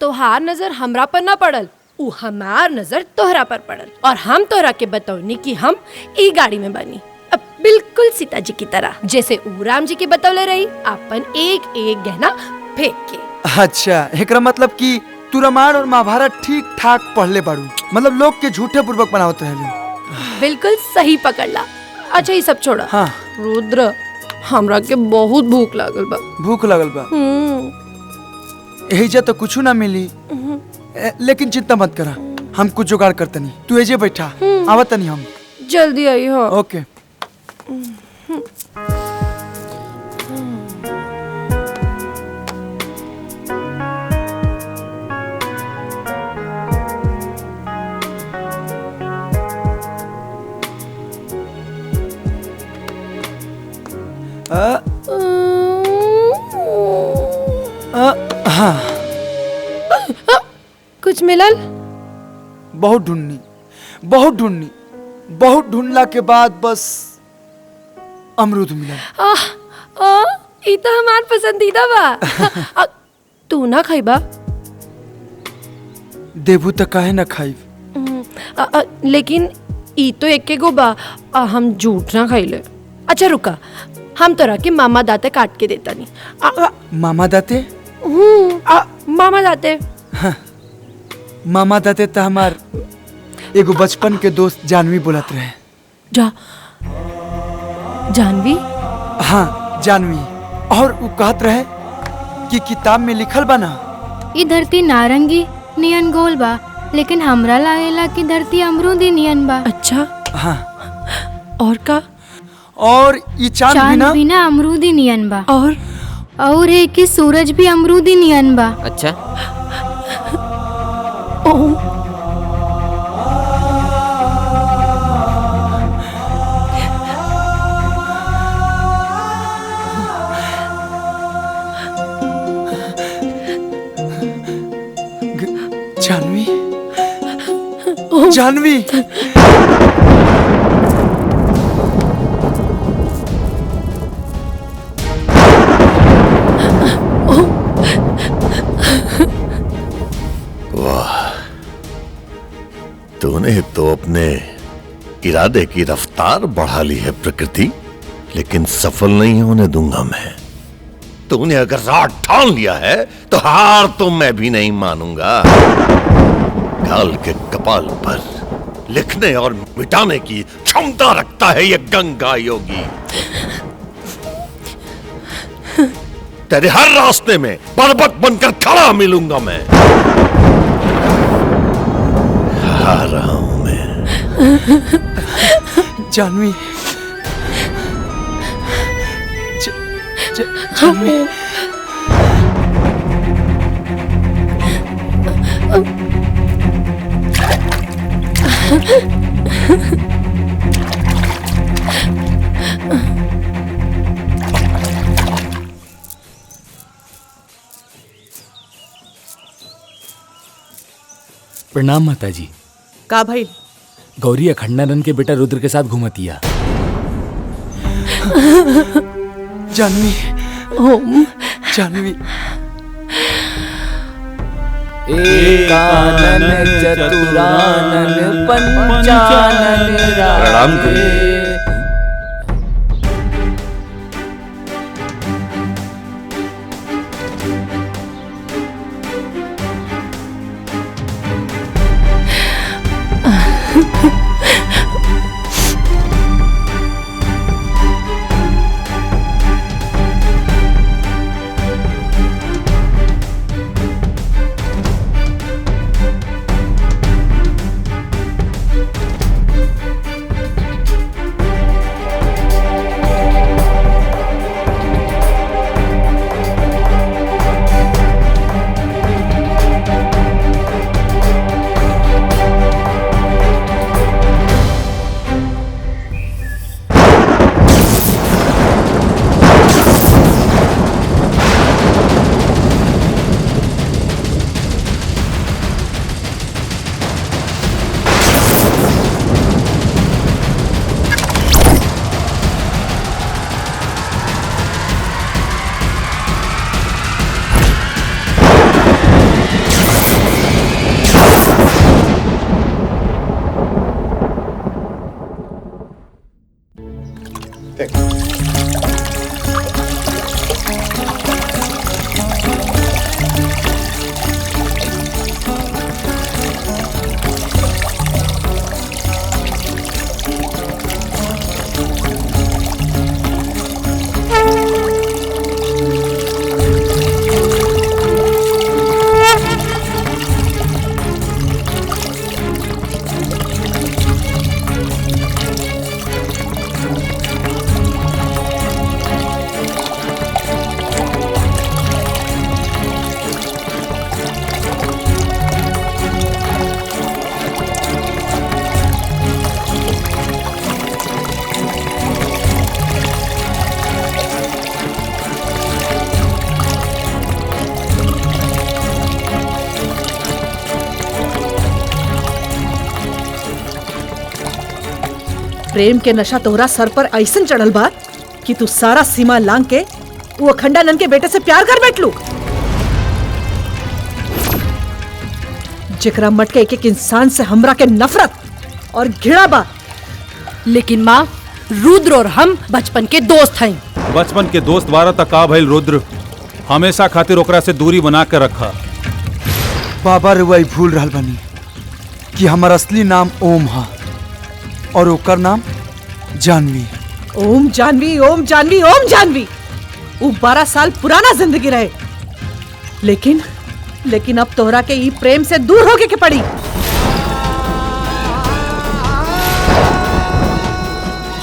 तोहार नजर हमरा पर ना पड़ल, उ हमार नजर तोहरा पर पड़ल और हम तोहरा के बतौनी कि हम ई गाड़ी में बनी, अब बिल्कुल सीता जी की तरह, जैसे उ राम जी के बतौले रही, अपन एक एक गहना फेंक के। अच्छा एकरा मतलब कि तू रामायण और महाभारत ठीक ठाक पढ़ले बाड़ू, मतलब लोग के झूठे पूर्वक बनावत रहले। बिल्कुल सही पकड़ला। अच्छा ये सब छोड़ा। हाँ रुद्र, हमरा के बहुत भूख लागल बा। भूख लगल बा? एहिजा तो कुछ ना मिली, लेकिन चिंता मत करा, हम कुछ जुगाड़ करतनी, तू एजे बैठा, आवतनी हम। जल्दी आई हो। ओके। हाँ कुछ मिलल? बहुत ढूंढनी, बहुत ढूंढनी, बहुत ढूंढला के बाद बस अमरूद मिला। ई तो हमार पसंदीदा बा। तू ना खाइबा? देबू तो काहे ना खाइब। लेकिन ई तो एके गो बा, हम झूठ ना खाइले। अच्छा रुका, हम तोरा के मामा दाते काट के देता नहीं। मामा दाते? मामा दाते। हाँ, मामा दाते तो हमार एगो बचपन के दोस्त जानवी बोलत रहे। जानवी? हाँ जानवी, और वो कहत रहे कि किताब में लिखल बा ना, ई धरती नारंगी नियन गोल बा, लेकिन हमरा लागेला कि धरती अमरूदी नियन बा। अच्छा हाँ। और का? और ये चांद भी ना अमरूदी नियन बा। और है कि सूरज भी अमरूदी नियन बा। अच्छा जानवी, जानवी, तूने तो अपने इरादे की रफ्तार बढ़ा ली है प्रकृति, लेकिन सफल नहीं होने दूंगा मैं। तूने अगर रात ठान लिया है तो हार तो मैं भी नहीं मानूंगा। गाल के कपाल पर लिखने और मिटाने की क्षमता रखता है ये गंगा योगी। तेरे हर रास्ते में पर्वत बनकर खड़ा मिलूंगा मैं। आ रहा हूं मैं। जानवी, जानवी, प्रणाम माता जी। का भाई? गौरी अखंडानंद के बेटा रुद्र के साथ घूमतिया। जानवी, ओम जानवी। एकानन चतुरानन पंचानन प्रणाम राधे। प्रेम के नशा तोहरा सर पर ऐसन चढ़ल बा कि तू सारा सीमा लांग के वो अखंडानंद के बेटे से प्यार कर बैठ लू। जेकरा मट के एक एक इंसान से हमरा के नफरत और घृणा बा। लेकिन माँ, रुद्र और हम बचपन के दोस्त हैं। बचपन के दोस्त बारह तक का भइल रुद्र, हमेशा खातिर ओकरा से दूरी बना के रखा। बाबा रुआई भूल रहल बनी कि हमार असली नाम ओम हा और ओकर नाम जानवी। ओम जानवी, ओम जानवी, ओम जानवी। वो 12 साल पुराना जिंदगी रहे, लेकिन अब तोहरा के ई प्रेम से दूर होके के पड़ी।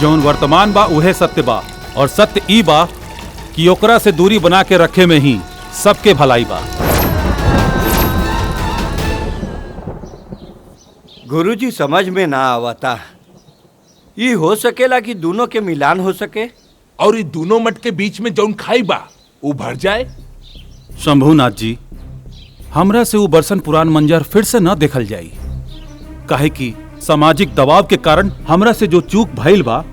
जौन वर्तमान बा उहे सत्य बा, और सत्य ई बा कि ओकरा से दूरी बना के रखे में ही सबके भलाई बा। गुरुजी समझ में ना आवता, ये हो सकेला कि दोनों के मिलान हो सके और ये दोनों मट के बीच में जौन खाई बा वो भर जाए। शंभुनाथ जी, हमरा से वो बरसन पुरान मंजर फिर से न देखल जाई, काहे कि सामाजिक दबाव के कारण हमरा से जो चूक भइल बा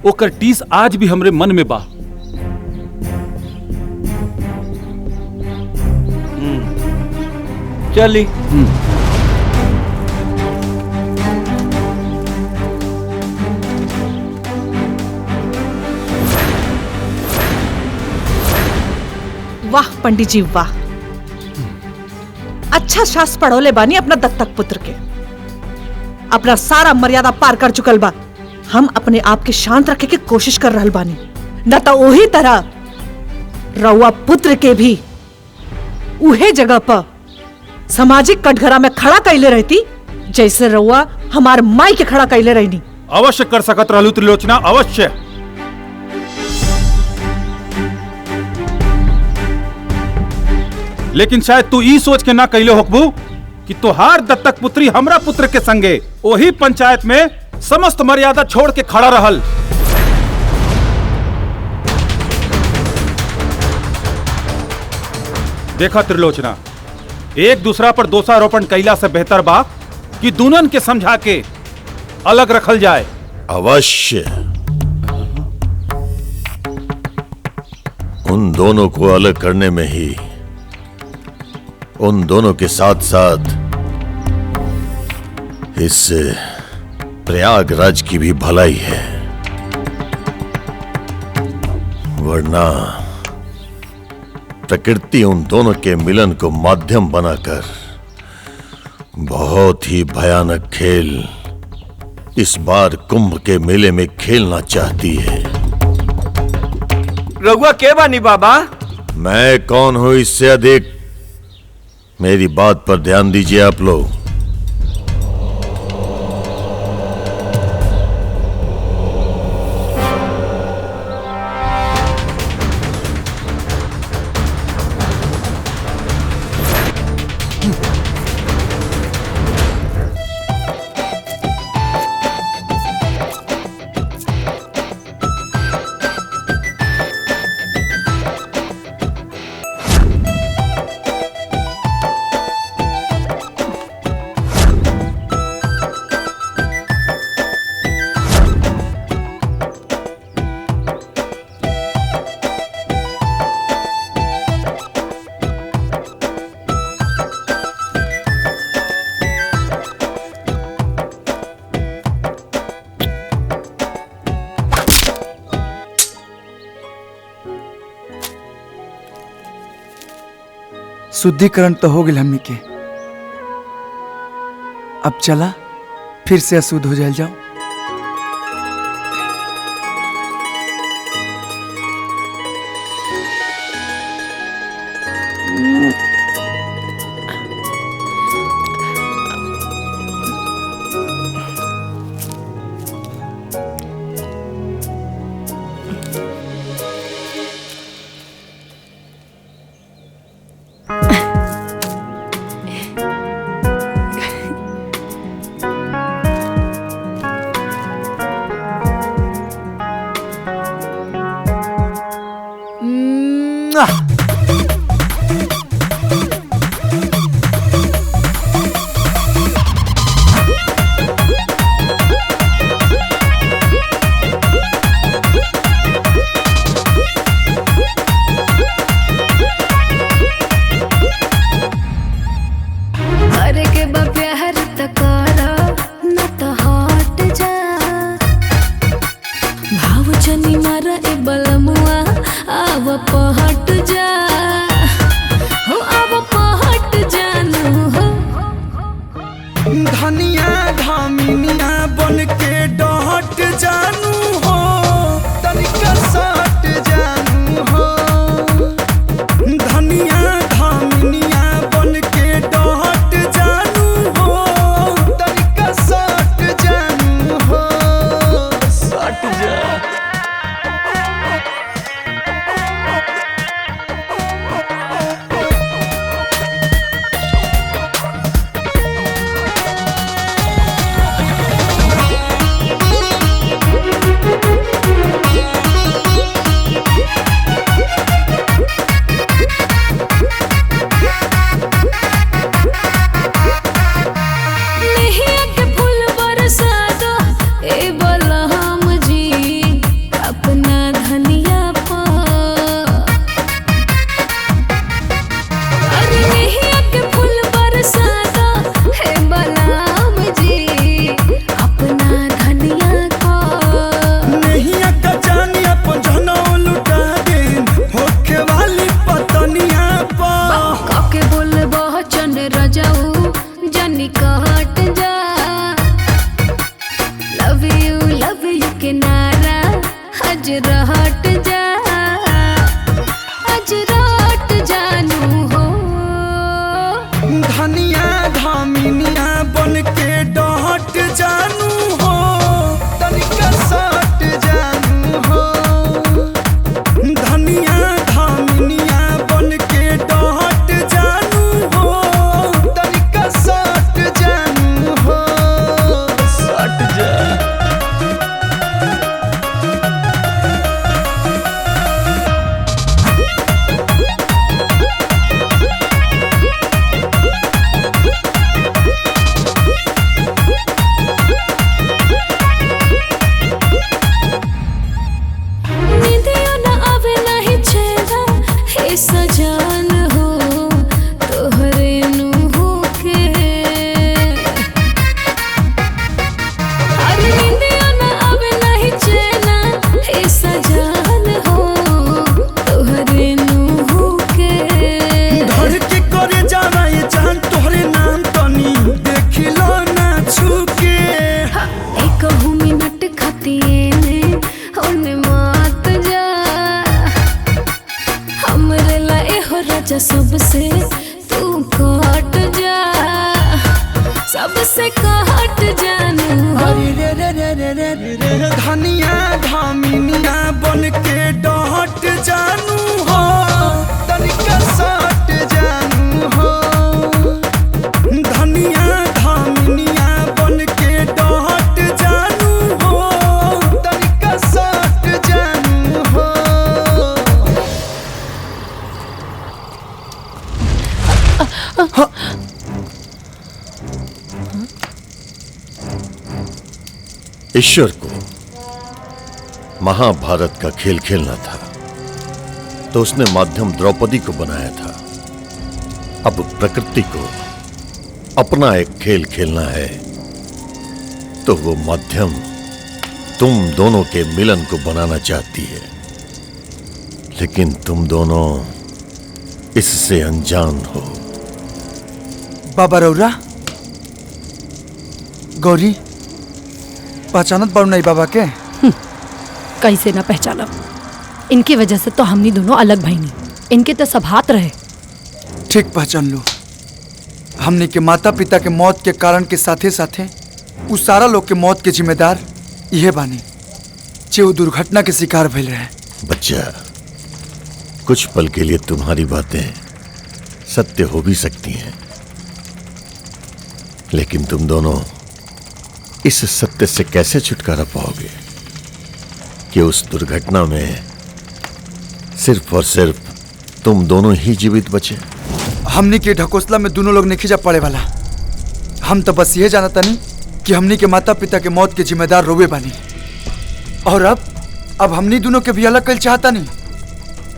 ओकर टीस आज भी हमरे मन में बा। चली। वाह पंडित जी वाह, अच्छा शास्त्र पढ़ोले बानी अपना दत्तक पुत्र के। अपना सारा मर्यादा पार कर चुकल बा। हम अपने आप के शांत रखे के कोशिश कर रहल बानी, न तो वही तरह रउआ पुत्र के भी उहे जगह पर सामाजिक कटघरा में खड़ा कैले रहती जैसे रउआ हमार माई के खड़ा कैले रहनी। अवश्य कर सकत रहलू त्रिलोचना, अवश्य। लेकिन शायद तू ई सोच के ना कैले होकबू कि तोहार दत्तक पुत्री हमरा पुत्र के संगे वही पंचायत में समस्त मर्यादा छोड़ के खड़ा रहल। देखा त्रिलोचना, एक दूसरा पर दोषारोपण कैला से बेहतर बा कि दुनन के समझा के अलग रखल जाए। अवश्य। उन दोनों को अलग करने में ही उन दोनों के साथ साथ इस प्रयागराज की भी भलाई है, वरना प्रकृति उन दोनों के मिलन को माध्यम बनाकर बहुत ही भयानक खेल इस बार कुंभ के मेले में खेलना चाहती है। रघुआ के बानी बाबा? मैं कौन हूं इससे अधिक? मेरी बात पर ध्यान दीजिए आप लोग। शुद्धिकरण तो हो गया हमनी के, अब चला फिर से अशुद्ध हो जाओ। अरे के बा प्यार त करो न तो हट जा, भाव जनी मारा ए बलमुआ आव पहट जा, हो आव पहट जानू हो। धनिया धामिनिया बन के डहट जानू हो, तनिका सट जानू हो। धनिया धामिनिया बन के डहट जानू हो, तनिका सट जानू हो। सट जा। नेहिया के फूल बरसा दो ए बलराम जी अपना धनिया पर। अरे नेहिया के फूल बरसा दो ए बलराम जी अपना धनिया पर। नहिया का जानी अपन जनौ लुटा दे, होखे वाली पतनिया पर। काके बोल बहचन रजाऊ जनी कहट जा, लव यू के नारा हज रहट जा, हज रहट जानू हो। धनिया धामिनिया बन के डहट जानू हो, तनिका सट जानू हो। धनिया धामिनिया बन के डहट जानू हो, तनिका सट जानू हो। सट जा। से कहट जानू हो। अरे रे रे रे रे रे रे धनिया धामिनिया बन के डहट जानू हो तनिका सट जानू हो धनिया धामिनिया बन के डहट जानू हो तनिका सट जानू हो। ईश्वर को महाभारत का खेल खेलना था तो उसने माध्यम द्रौपदी को बनाया था। अब प्रकृति को अपना एक खेल खेलना है तो वो माध्यम तुम दोनों के मिलन को बनाना चाहती है, लेकिन तुम दोनों इससे अनजान हो। बाबा रौरा गौरी पहचानत बारू नहीं बाबा के? कैसे ना पहचानब, इनकी वजह से तो हमनी दोनों अलग भईनी, इनके तो सब हाथ रहे। ठीक पहचान लो, हमने के माता पिता के मौत के कारण के साथे साथे उस सारा लोग के मौत के जिम्मेदार यह बानी जे वो दुर्घटना के शिकार भइल रहे। बच्चा, कुछ पल के लिए तुम्हारी बातें सत्य हो भी सकती हैं, लेकिन तुम दोनों इस सत्य से कैसे छुटकारा पाओगे कि उस दुर्घटना में सिर्फ और सिर्फ तुम दोनों ही जीवित बचे। हमनी के ढकोसला में दोनों लोग नहीं पड़े वाला। हम तो बस ये जानता नहीं कि हमनी के माता पिता के मौत के जिम्मेदार रोवे बानी, और अब हमनी दोनों के भी अलग कल चाहता नहीं।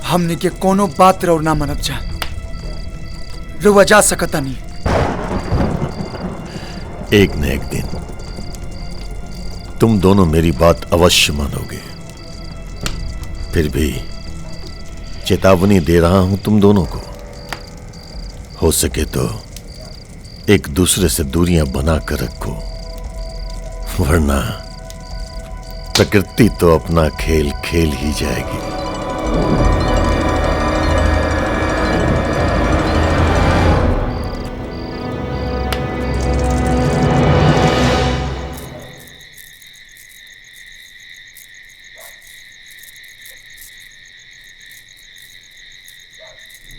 हमनी के कोनो बात रो ना मनब जा रुआ जा सकता नहीं। एक न एक दिन तुम दोनों मेरी बात अवश्य मानोगे। फिर भी चेतावनी दे रहा हूं तुम दोनों को, हो सके तो एक दूसरे से दूरियां बनाकर रखो, वरना प्रकृति तो अपना खेल खेल ही जाएगी।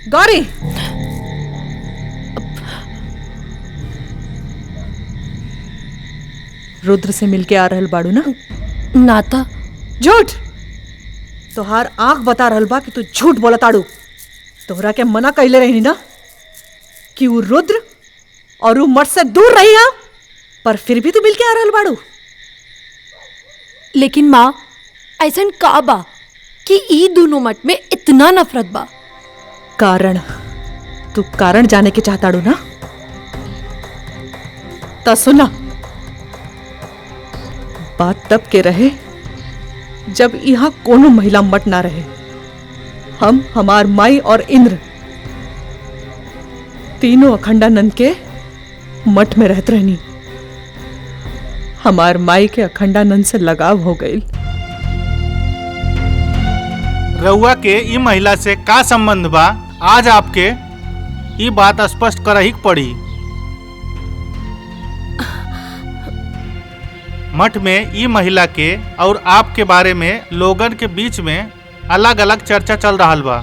गौरी, रुद्र से मिलके आ रहल बाड़ू ना? नाता झूठ। तोहार आंख बता रहल बा कि तू झूठ बोला ताड़ू। तोहरा के मना कइले रही ना कि वो रुद्र और वो मठ से दूर रही हा, पर फिर भी तू मिलके आ रहल बाड़ू। लेकिन माँ, ऐसन का बा कि ई दोनों मठ में इतना नफरत बा? कारण, तू कारण जाने के चाहताड़ू ना? ता सुना, बात तब के रहे जब यहाँ कोनो महिला मठ ना रहे। हम, हमार माई और इंद्र तीनों अखंडानंद के मठ में रहत रहनी। हमार माई के अखंडानंद से लगाव हो गई। रउआ के ई महिला से का संबंध बा? आज आपके ये बात स्पष्ट करही पड़ी। मठ में ई महिला के और आपके बारे में लोगन के बीच में अलग अलग चर्चा चल रहा बा।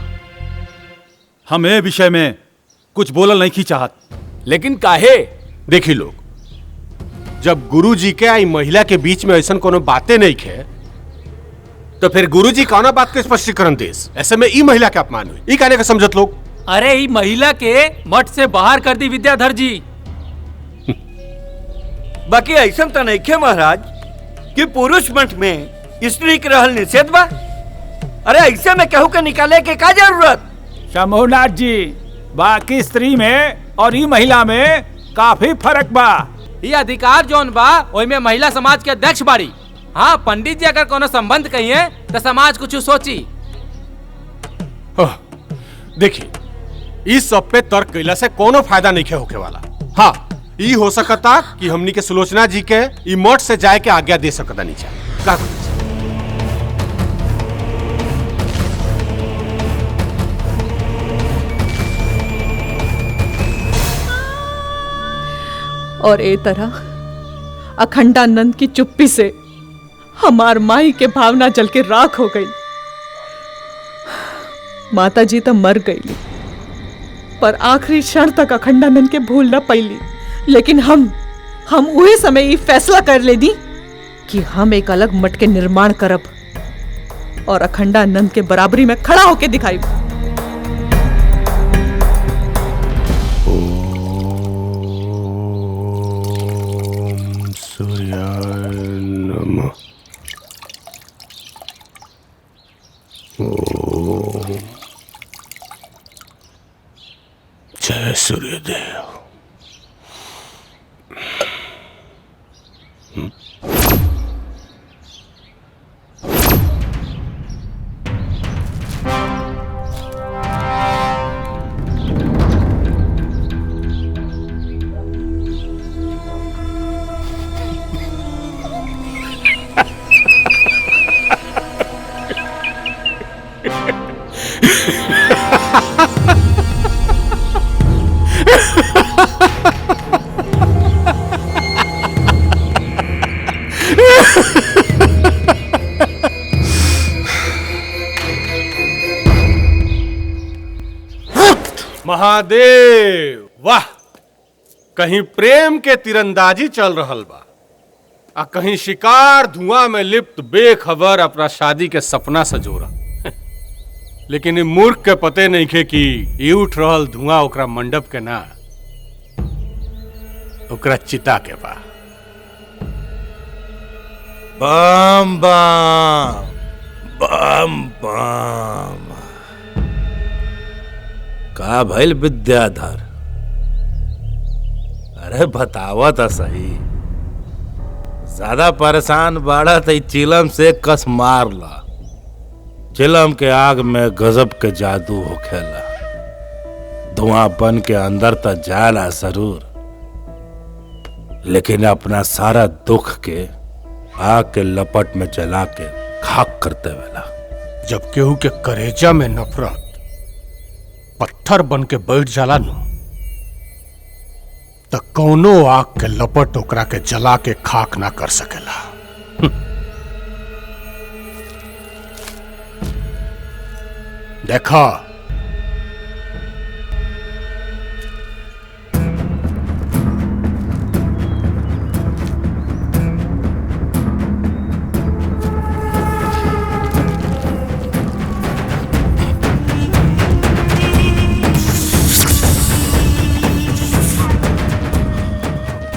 हम ए विषय में कुछ बोलल नहीं की चाहत। लेकिन काहे? देखी लोग, जब गुरुजी के आई महिला के बीच में ऐसा कोनो बातें नहीं खे, तो फिर गुरुजी कौना बात के स्पष्टीकरण देस? ऐसे में ई महिला के अपमान हुई, ई कहने का समझत लोग। अरे ई महिला के मठ से बाहर कर दी विद्याधर जी। बाकी ऐसा तो नहीं खे महाराज कि पुरुष मठ में स्त्री के रहल निषेध बा। अरे ऐसे में कहू के निकाले के का जरूरत? शंभुनाथ जी, बाकी स्त्री में और ई महिला में काफी फर्क बा। ये अधिकार जोन बा ओई में महिला समाज के अध्यक्ष बाड़ी। हाँ, पंडित जी अगर कोनो संबंध कहिए तो समाज कुछ सोची। देखिए, इस सब पे तर्क कैला से कोनो फायदा नहीं खे होके वाला। हाँ, ई हो सकता कि हमनी के सुलोचना जी के ई मठ से जाए के आज्ञा दे सकता नहीं चाहिए। और ए तरह अखंडानंद की चुप्पी से हमार माई के भावना जल के राख हो गई। माता जी तो मर गई, पर आखिरी क्षण तक अखंडानंद के भूल न पैली। लेकिन हम वही समय ये फैसला कर ले दी कि हम एक अलग मठ के निर्माण करब और अखंडानंद के बराबरी में खड़ा होके दिखाई। सूर्याय नमः। ओम जय सूर्यदेव। महादेव वाह, कहीं प्रेम के तीरंदाजी चल रहल बा आ कहीं शिकार धुआं में लिप्त बेखबर अपना शादी के सपना सजोरा। लेकिन इ मूर्ख के पते नहीं खे कि ई उठ रहल धुआं ओकरा मंडप के ना, ओकरा चिता के बा। बम बम बम बम। का भइल विद्याधर? अरे बतावा तो सही। ज्यादा परेशान बाड़ा तो चिलम से कस मार ला। चिलम के आग में गजब के जादू होखेला। धुआं बन के अंदर तो जाला जरूर, लेकिन अपना सारा दुख के आग के लपट में जला के खाक करते वेला। जब केहू के करेजा में नफरत पत्थर बन के बैठ जाला नु, त कौनो आग के लपट ओकरा के जला के खाक ना कर सकेला। देखा,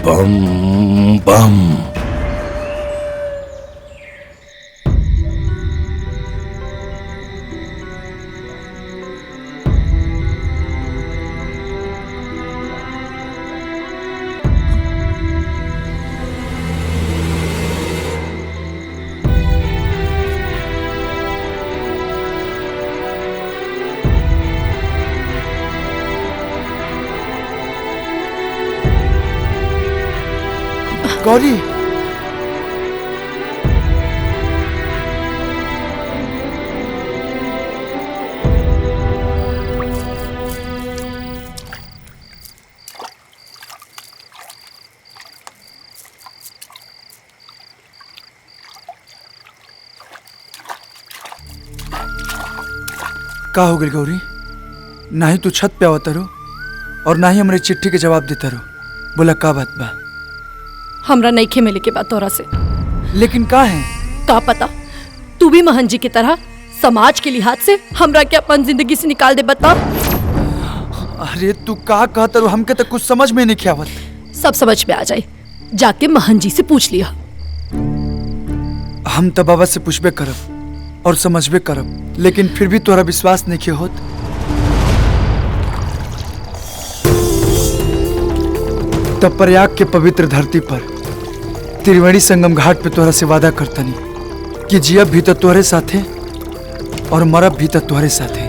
बम बम। गौरी, का हो गई गौरी? ना ही तू छत पे आवता रो और ना ही हमारी चिट्ठी के जवाब देता रो। बोला का बात बा? हमरा नईखे मिले के बात तोरा से। लेकिन का है? का पता, तू भी महन जी की तरह समाज के लिहाज से हमरा के अपन जिंदगी से निकाल दे। बता। अरे तू का कहता रो? हमके तो कुछ समझ में नहीं आवत। सब समझ में आ जाए, जाके महन जी से पूछ लिया। हम तो बाबा से पूछबे करब और समझबे करब, लेकिन फिर भी तोरा विश्वास नहीं होत। तब प्रयाग के पवित्र धरती पर त्रिवेणी संगम घाट पे तोरा से वादा करतनी कि जियब भी तो तोहरे साथे और मरब भी तो तोहरे साथे।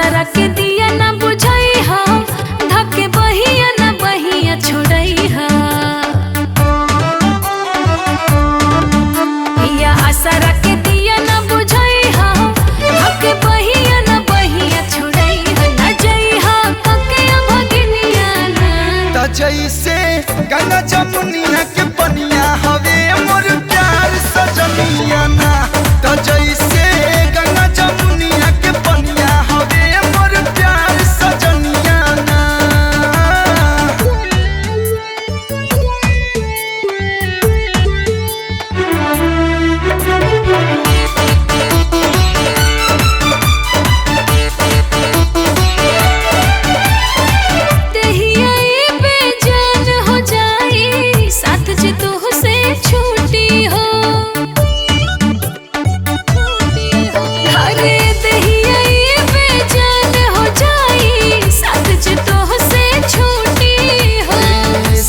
आसरा के दिया ना बुझाई हा धके बहिया ना बहिया छोड़ई हा पिया आसरा के दिया ना बुझाई हा धके बहिया ना बहिया छोड़ई हा ना जई हा कके भगनिया ना त जैसे गंगा जमुनिया के पनिया हवे मोर प्यार सजनिया ना त जैसे गंगा जमुनिया के पनिया हवे मोर प्यार सजनिया ना देहिया ये बेजान हो जाई साथ जे तू से छूटी हो अरे देहिया ये बेजान हो जाई साथ जे तू से छूटी हो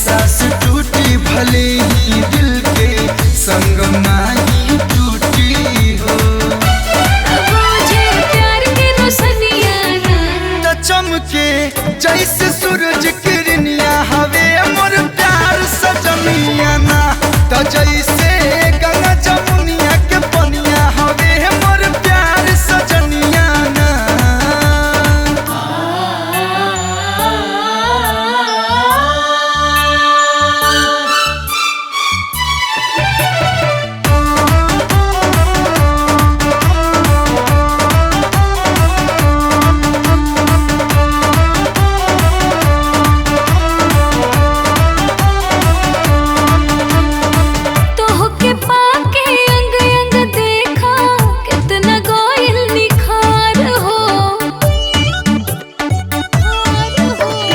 सांस टूटी भले ही दिल के संग नहीं टूटी हो मुझे प्यार के रोशनिया ना त चमके जैसे सूरज किरनिया हवे मोर प्यार सजनिया ना त जैसे गंगा जमुनिया के पनिया हवे मोर प्यार सजनिया ना तोहके पाके अंग अंग देखा कितना गोयल निखार हो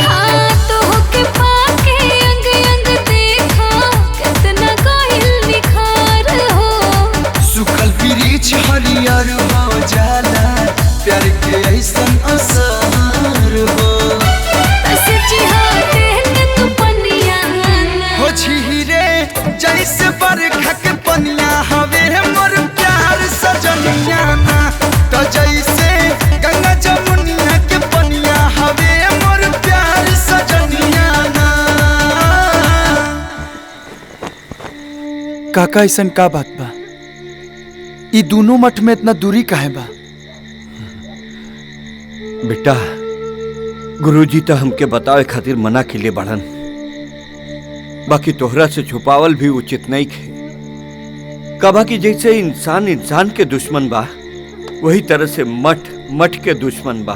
हाँ तोहके पाके अंग अंग देखा कितना गोयल निखार हो सुखल वृक्ष हरियर हो जाला प्यार के ऐसन असर हो सच्ची हाँ देख तू पनिया ना हो झीरे जैसे बरखा के पनिया हवे मोर प्यार सजनिया ना त जैसे गंगा जमुनिया के पनिया हवे मोर प्यार सजनिया ना काका ऐसन का बात बा ई दोनों मठ में इतना दूरी काहे बा बेटा गुरुजी तो हमके बतावे खातिर मना के लिए बढ़न बाकी तोहरा से छुपावल भी उचित नहीं खे कबा कि जैसे इंसान इंसान के दुश्मन बा वही तरह से मठ मठ के दुश्मन बा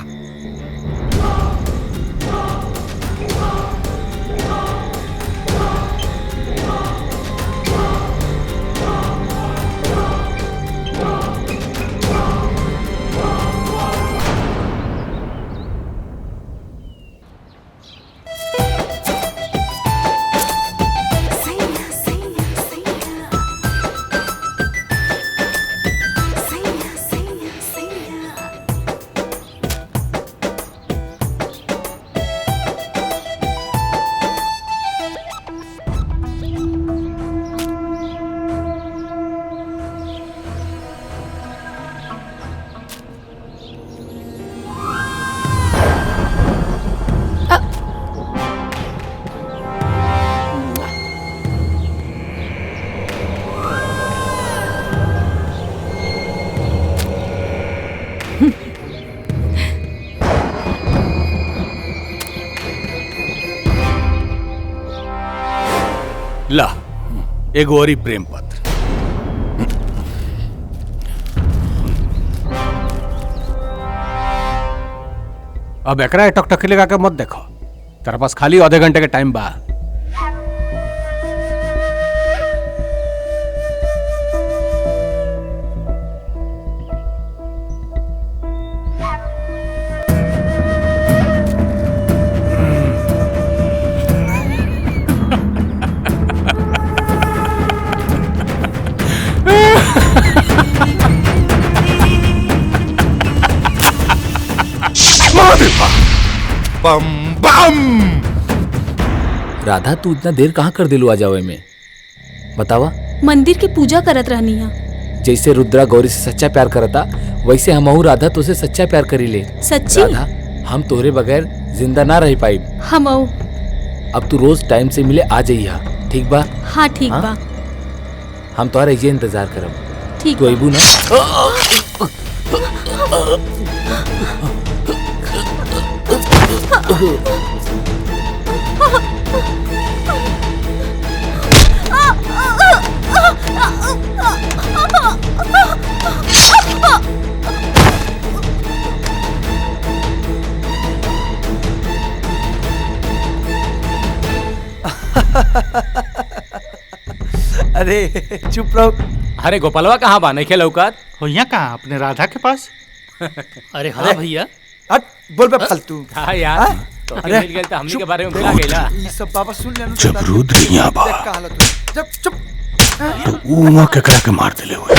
ला एगो औरी प्रेम पत्र। अब एकरा टकटकी लगा के मत देखो, तेरे पास खाली आधे घंटे के टाइम बा। बम बम। राधा तू इतना देर कहाँ कर दिलू आ जावे में बतावा। मंदिर की पूजा करत रहनी है। जैसे रुद्रा गौरी से सच्चा प्यार करता वैसे हमहू राधा तुझसे सच्चा प्यार करी ले। सच्ची? राधा, हम तोरे बगैर जिंदा ना रह पाई। हम अब तू रोज टाइम से मिले आ जाइया, ठीक बा? हाँ ठीक बा। हम तोहरा ये इंतजार करब। ठीक तू अबू ना? अरे चुप रहो। अरे गोपालवा कहाँ बा? नहीं लौकत हो यहाँ कहाँ? अपने राधा के पास। अरे हाँ भैया। हट बोल बे फालतू। हाँ यार, तो मिल गए तो हमनी के बारे में भुला गइला। ये सब बाबा सुन लेना। जब रुद्र यहाँ बा जब चुप तो ऊमा केकरा के मार दिले हुए।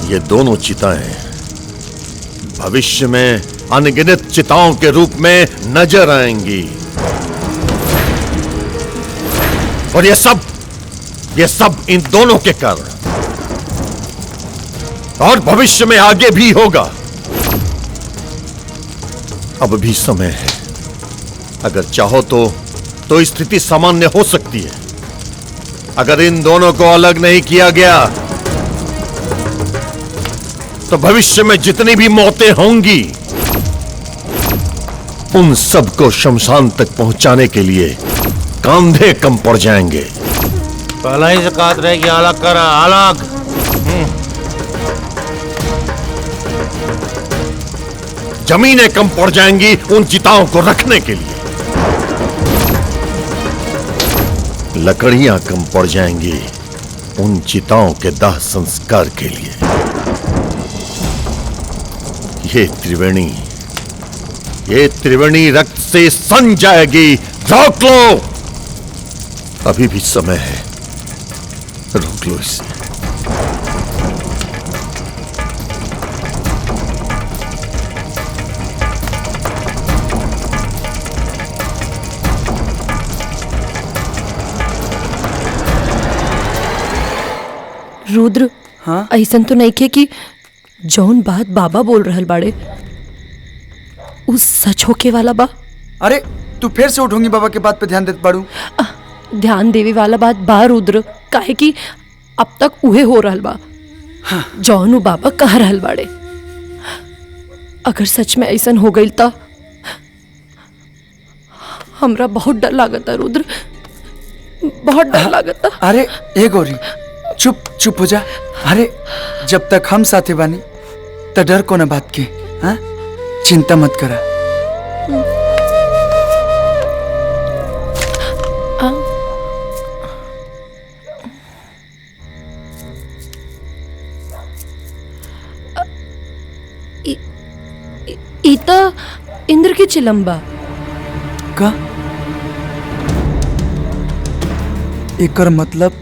ये दोनों चिताएं भविष्य में अनगिनत चिताओं के रूप में नजर आएंगी और ये सब इन दोनों के कारण और भविष्य में आगे भी होगा। अब भी समय है, अगर चाहो तो स्थिति सामान्य हो सकती है। अगर इन दोनों को अलग नहीं किया गया तो भविष्य में जितनी भी मौतें होंगी उन सबको शमशान तक पहुंचाने के लिए कंधे कम पड़ जाएंगे। पहला ही से कहत रहे कि अलग करा, अलग। जमीनें कम पड़ जाएंगी उन चिताओं को रखने के लिए, लकड़ियां कम पड़ जाएंगी उन चिताओं के दाह संस्कार के लिए। ये त्रिवेणी रक्त से सन जाएगी। रोक लो, अभी भी समय है, रोक लो इसे। रुद्र, हाँ? ऐसन तो नहीं खे कि जौन बात बाबा बोल रहल बाड़े उस सच होके वाला बा। अरे तू फिर से उठूंगी बाबा के बात पे ध्यान देते बाड़ू। ध्यान देवे वाला बात बा रुद्र, काहे कि अब तक उहे हो रहल बा। हाँ। जौन बाबा कह रहल बाड़े, अगर सच में ऐसन हो गई तो हमरा बहुत डर लागता रुद्र, बहुत डर लागता। अरे ए गौरी, चुप हो जा। अरे जब तक हम साथे बानी तो डर को ना बात के। हाँ, चिंता मत करा। इता इंद्र की चिलम्बा का एकर मतलब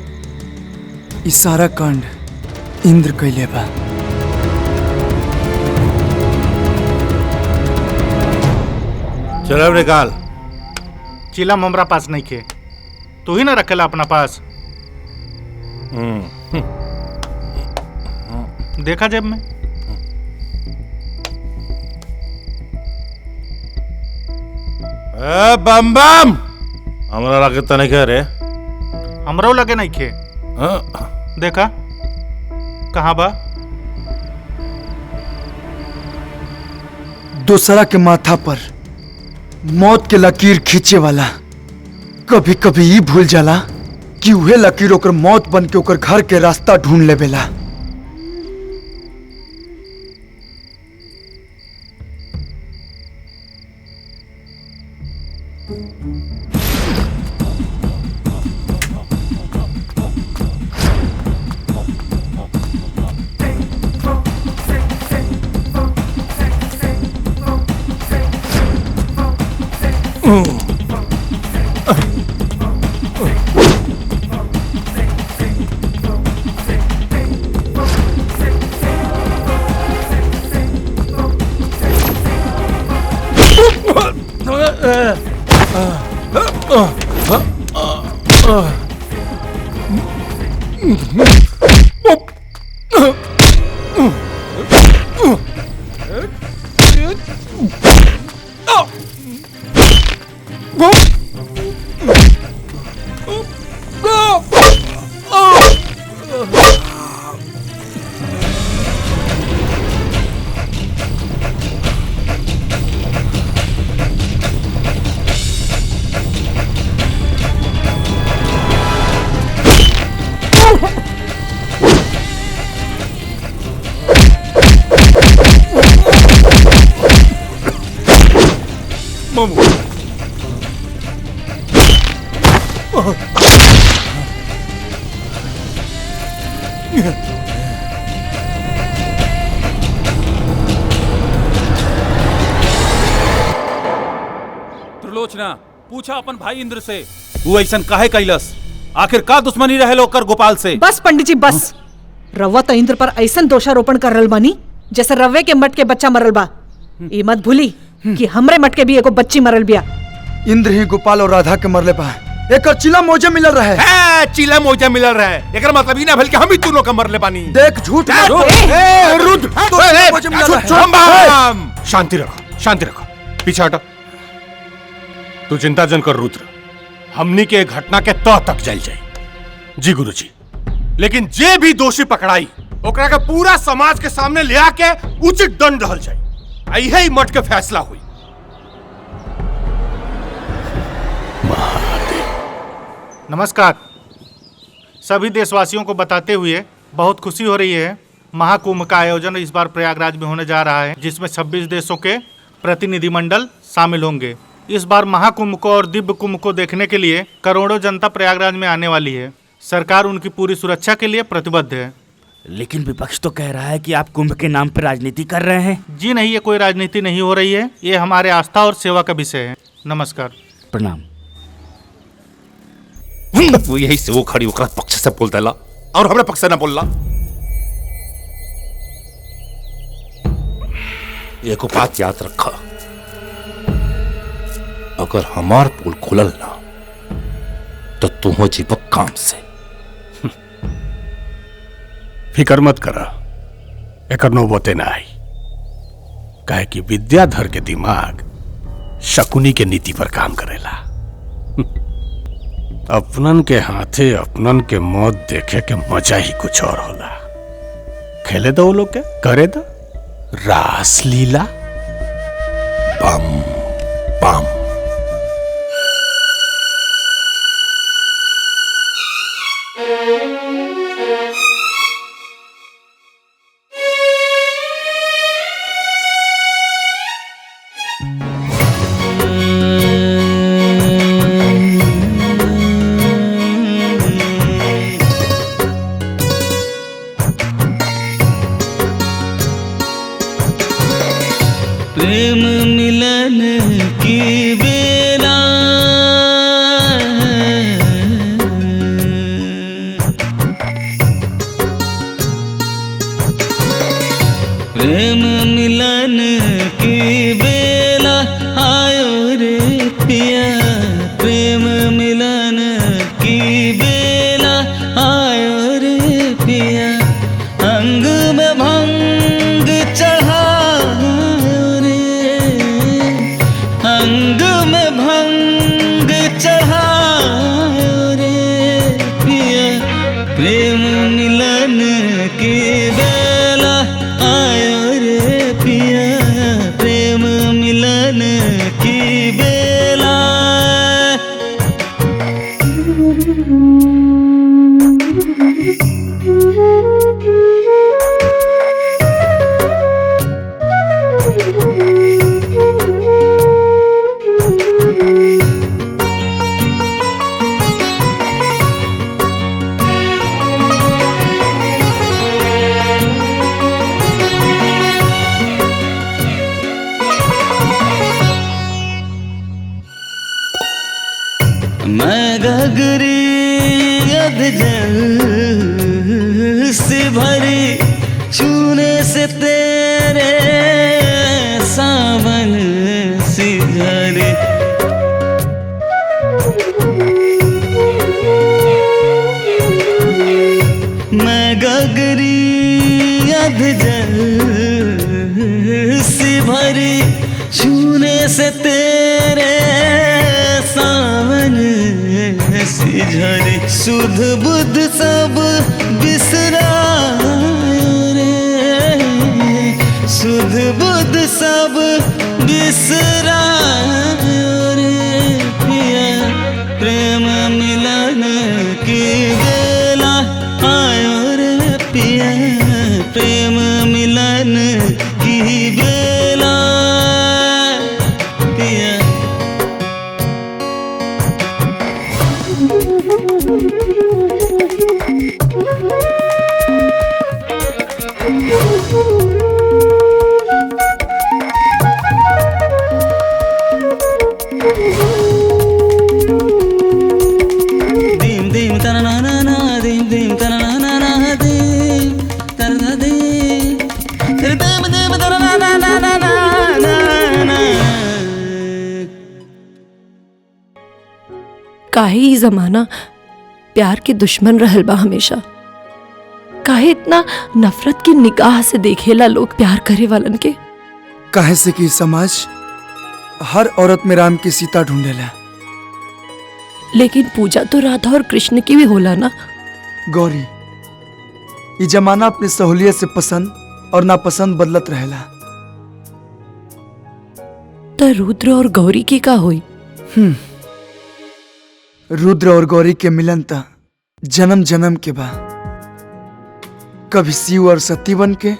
ई सारा कांड इंद्र कैले बा। चलो निकाल। चिलम हमरा पास नहीं खे, तू ही ना रखेला अपना पास। देखा जेब में। बम बम हमरा लगे तो नहीं कह रहे। हमरो लगे नहीं खे। देखा कहाँ बा? दूसरा के माथा पर मौत के लकीर खींचे वाला कभी कभी ये भूल जाला कि उहे लकीर ओकर मौत बन के ओकर घर के रास्ता ढूंढ लेवेला। त्रिलोचना पूछा अपन भाई इंद्र से वो ऐसन काहे कैलस, आखिर का दुश्मनी रहे लोकर गोपाल से। बस पंडित जी बस। रवा तो इंद्र पर ऐसा दोषारोपण कर रहा बानी जैसे रवे के मटके बच्चा मरल बा। ये मत भूली कि हमरे मटके भी एको बच्ची मरल बिया। इंद्र ही गोपाल और राधा के मरले पा एक चिला मोजा मिलल रहे है, चिला मोजा मिलल रहे एकर मतलब ई ना भेल कि हम ही दोनों का मरले बानी। देख झूठ रुद्र शांति रखो, शांति रखो, पीछे हटो। तू चिंता जन कर रुद्र, हमनी के घटना के तह तक जल जाए। जी गुरुजी, लेकिन जे भी दोषी पकड़ाई ओकरा के पूरा समाज के सामने ले आके उचित दंड रहल जाए। यही मठ के फैसला हुई। नमस्कार। सभी देशवासियों को बताते हुए बहुत खुशी हो रही है। महाकुंभ का आयोजन इस बार प्रयागराज में होने जा रहा है, जिसमें 26 देशों के प्रतिनिधिमंडल शामिल होंगे। इस बार महाकुंभ को और दिव्य कुंभ को देखने के लिए करोड़ों जनता प्रयागराज में आने वाली है। सरकार उनकी पूरी सुरक्षा के लिए प्रतिबद्ध है। लेकिन विपक्ष तो कह रहा है कि आप कुंभ के नाम पर राजनीति कर रहे हैं। जी नहीं, ये कोई राजनीति नहीं हो रही है। ये हमारे आस्था और सेवा का विषय है। नमस्कार। प्रणाम। वो यही से वो खड़ी होकर पक्ष से बोलता ला और हमारे पक्ष से ना बोलला। एक बात याद रखा, अगर हमार पुल खुलल ना तो तुम हो जीवक काम से। फिकर मत करा, एक नौबते ना आई। काहे कि विद्याधर के दिमाग शकुनी के नीति पर काम करेला। अपनन के हाथे अपनन के मौत देखे के मजा ही कुछ और होला। खेले दो लोग के, करे दो रास लीला। बम बम। प्रेम मिलन की बेला प्रेम मिलन की बेला आयो रे पिया। प्रेम मिलन की बेला आयो रे पिया। अंग में भंग चढ़ा अंग में भंग चढ़ायो रे पिया। प्रेम मिलन की बेला आयो रे पिया। प्रेम बेला मैं गगरी अधजल से भरी छूने से तेरे सावन सी झरे मैं गगरी अधजल से भरी छूने से तेरे सावन सी झरे सुध बुध सब बिसरायो रे सुध बुध सब बिसरायो रे पिया प्रेम मिलन की बेला आयो रे पिया प्रेम मिलन की बेला पिया दीम दीम तना ना ना ना दीम दीम तना ना ना ना दीम तना दीम तेरे दीम दीम तना ना ना ना ना ना ना काहे ई जमाना प्यार के दुश्मन रहल बा हमेशा। काहे इतना नफरत की निगाह से देखेला लोग प्यार करे वालन के। काहे से कि समाज हर औरत में राम की सीता ढूंढेला। लेकिन पूजा तो राधा और कृष्ण की भी होला ना। गौरी ये जमाना अपनी सहूलियत से पसंद और नापसंद बदलत रहेला। तो रुद्र और गौरी की का हुई? रुद्र और गौरी के मिलन ता जन्म जन्म के बा। कभी शिव और सती बन के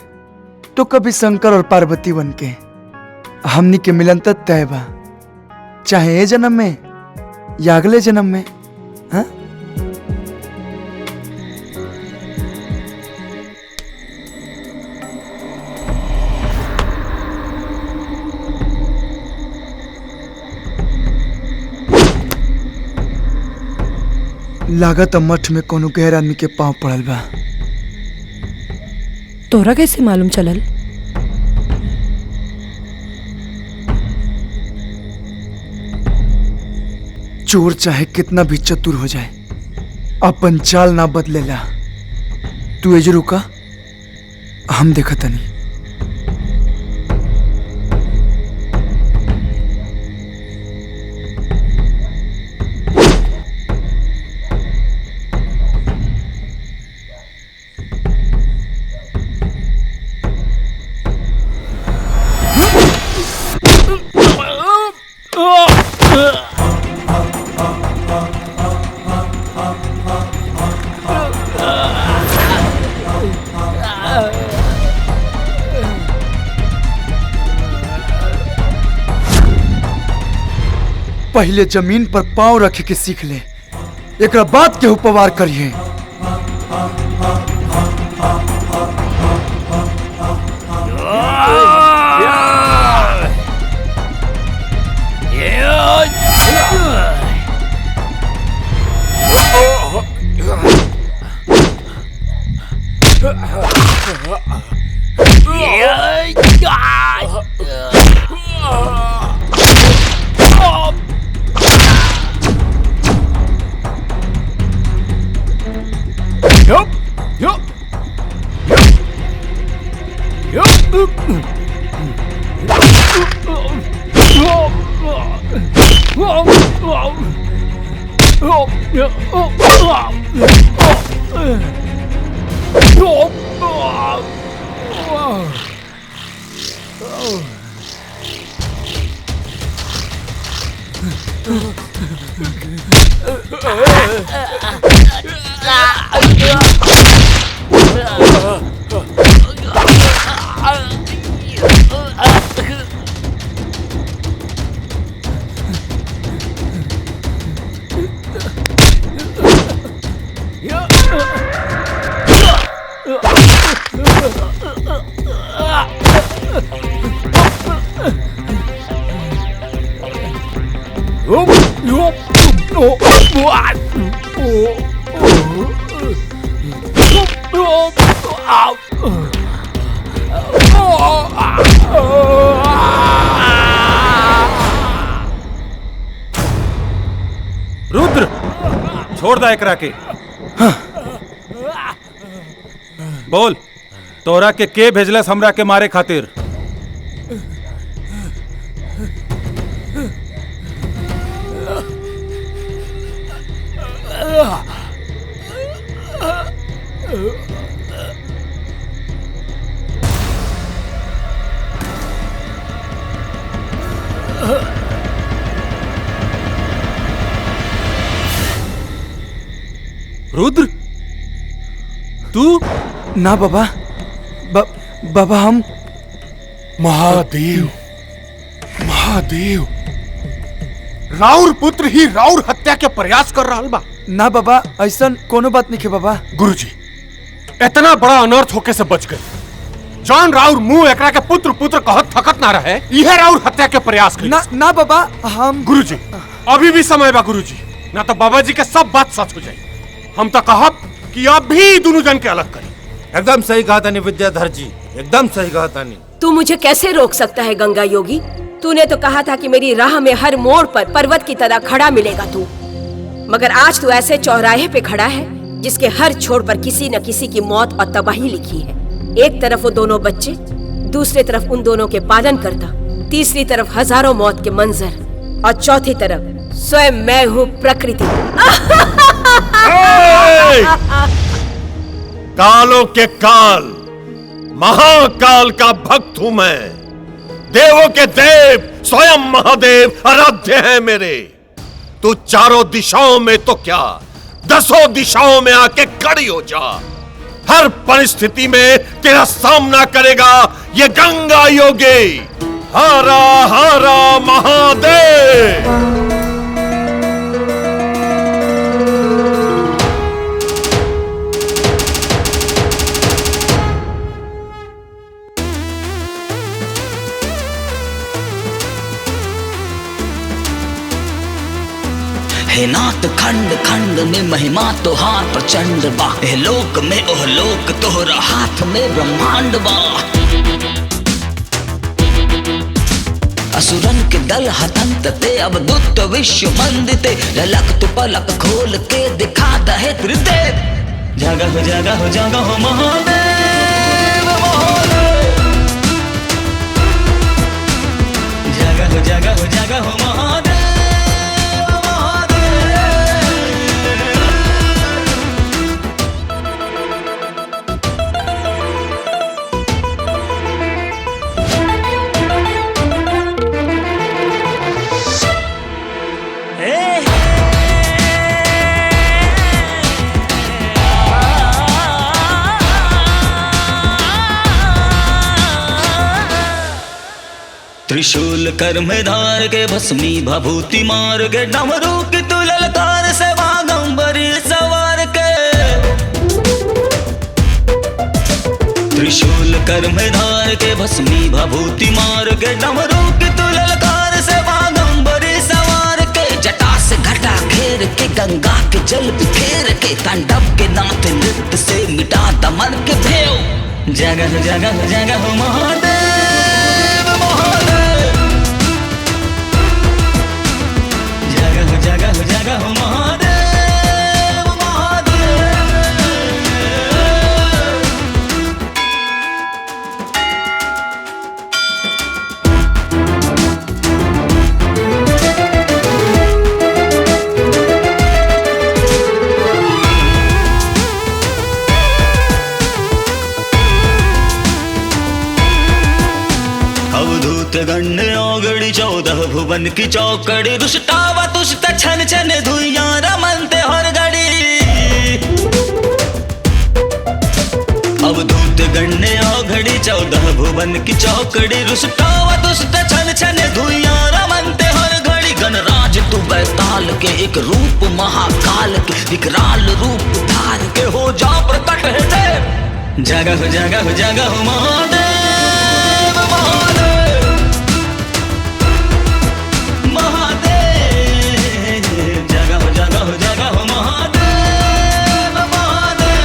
तो कभी शंकर और पार्वती बन के। हमनी के मिलन ता तय बा, चाहे ए जन्म में या अगले जन्म में। हाँ? लागत मठ में कोनो गैर आदमी के पांव पड़ल बा। तोरा कैसे मालूम चलल? चोर चाहे कितना भी चतुर हो जाए अपन चाल ना बदलेला। तू एज रुका, हम देखा तनी। पहले जमीन पर पांव रखे के सीख ले, एक बाद के उपवार करिए। रुद्र छोड़ दा एकरा के। बोल तोरा के भेजलस हमरा के मारे खातिर? रुद्र तू? ना बाबा, बाबा हम महादेव, महादेव, राउर पुत्र ही राउर हत्या के प्रयास कर रहा बा। ना बाबा, ऐसा कोनो बात नहीं है बाबा। गुरुजी इतना बड़ा अनर्थ होके से बच गए। जॉन राउर मुंह एकरा के पुत्र पुत्र कहत थकत ना रहे, यह राउर हत्या के प्रयास कर। ना बाबा हम। गुरुजी अभी भी समय बा गुरुजी, ना तो बाबा जी के सब बात सच हो जाए। हम तो कहब कि अब भी दोनों जन के अलग करें। एकदम सही कहा तानी विद्याधर जी, एकदम सही कहा तानी। तू मुझे कैसे रोक सकता है गंगा योगी? तूने तो कहा था कि मेरी राह में हर मोड़ पर पर्वत की तरह खड़ा मिलेगा तू, मगर आज तू ऐसे चौराहे पे खड़ा है जिसके हर छोर पर किसी न किसी की मौत और तबाही लिखी है। एक तरफ वो दोनों बच्चे, दूसरी तरफ उन दोनों के पालन करता, तीसरी तरफ हजारों मौत के मंजर और चौथी तरफ स्वयं मैं हूँ प्रकृति। कालों के काल, महाकाल का भक्त हूं मैं। देवों के देव स्वयं महादेव आराध्य है मेरे। तू चारों दिशाओं में तो क्या, 10 दिशाओं में आके खड़ी हो जा। हर परिस्थिति में तेरा सामना करेगा ये गंगा योगी। हारा हारा महादेव। हे नाथ खंड खंड में महिमा तोहार प्रचंड बा। हे लोक में ओह लोक तोहरा हाथ में ब्रह्मांड बा। असुरन के दल हतंत ते अब दुत विश्व वंदिते। ललक तु पलक खोल के दिखा दहे त्रिदेव। जागा हो जागा हो जागा हो महादेव महादेव। जागा हो जागा हो जागा हो महादेव। त्रिशूल कर में धार के भस्मी भभूति मार के। डमरू की तू ललकार से बागंबरी सवार के। त्रिशूल कर में धार के भस्मी भभूति मार के। डमरू की तू ललकार से बागंबरी सवार के। जटा से घटा घेर के गंगा के जल बिखेर के। तांडव के नाथ नृत्य से मिटा दमन के भेव। जगह जगह जगह महादेव महादेव। जगह जगह महादेव महादेव। अवधूत गण भुवन की चौकड़ी रुष्टावा तुष्ट छन छन धुइया रमनते हर घड़ी अवधूत गण्य घड़ी 14 भुवन की चौकड़ी रुष्टावा तुष्ट छन छन धुइया रमनते हर घड़ी गणराज तू बैताल के एक रूप महाकाल के विकराल रूप धार के हो जा प्रकट है देव जगह जगह जगह महादेव महादेव महादेव जगह जगह जगह महादेव महादेव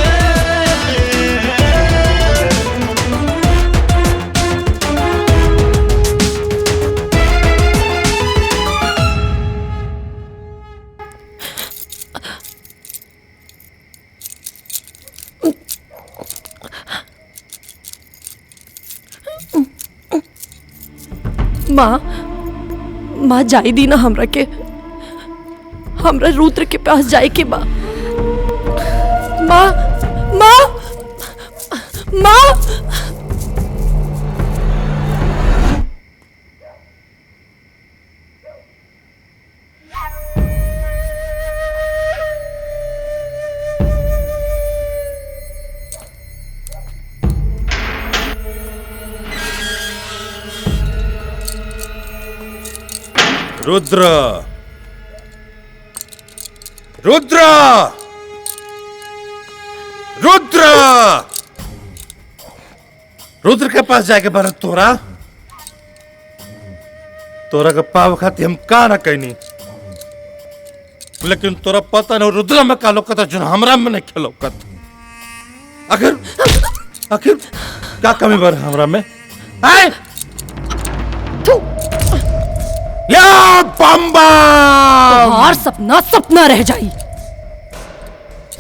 माँ जाई दी ना हमरा के, हमरा रुद्र के पास जाए के बा। माँ माँ माँ रुद्र रुद्र रुद्र रुद्र के पास जाके बरत तोरा के पाव खाती हम का ना कहनी, लेकिन तोरा पता नहीं रुद्र में का लोकत जो हमरा में नहीं खेलोकत। आखिर आखिर क्या कमी बर हमरा में आए या बम्बा हर सपना सपना रह जाई।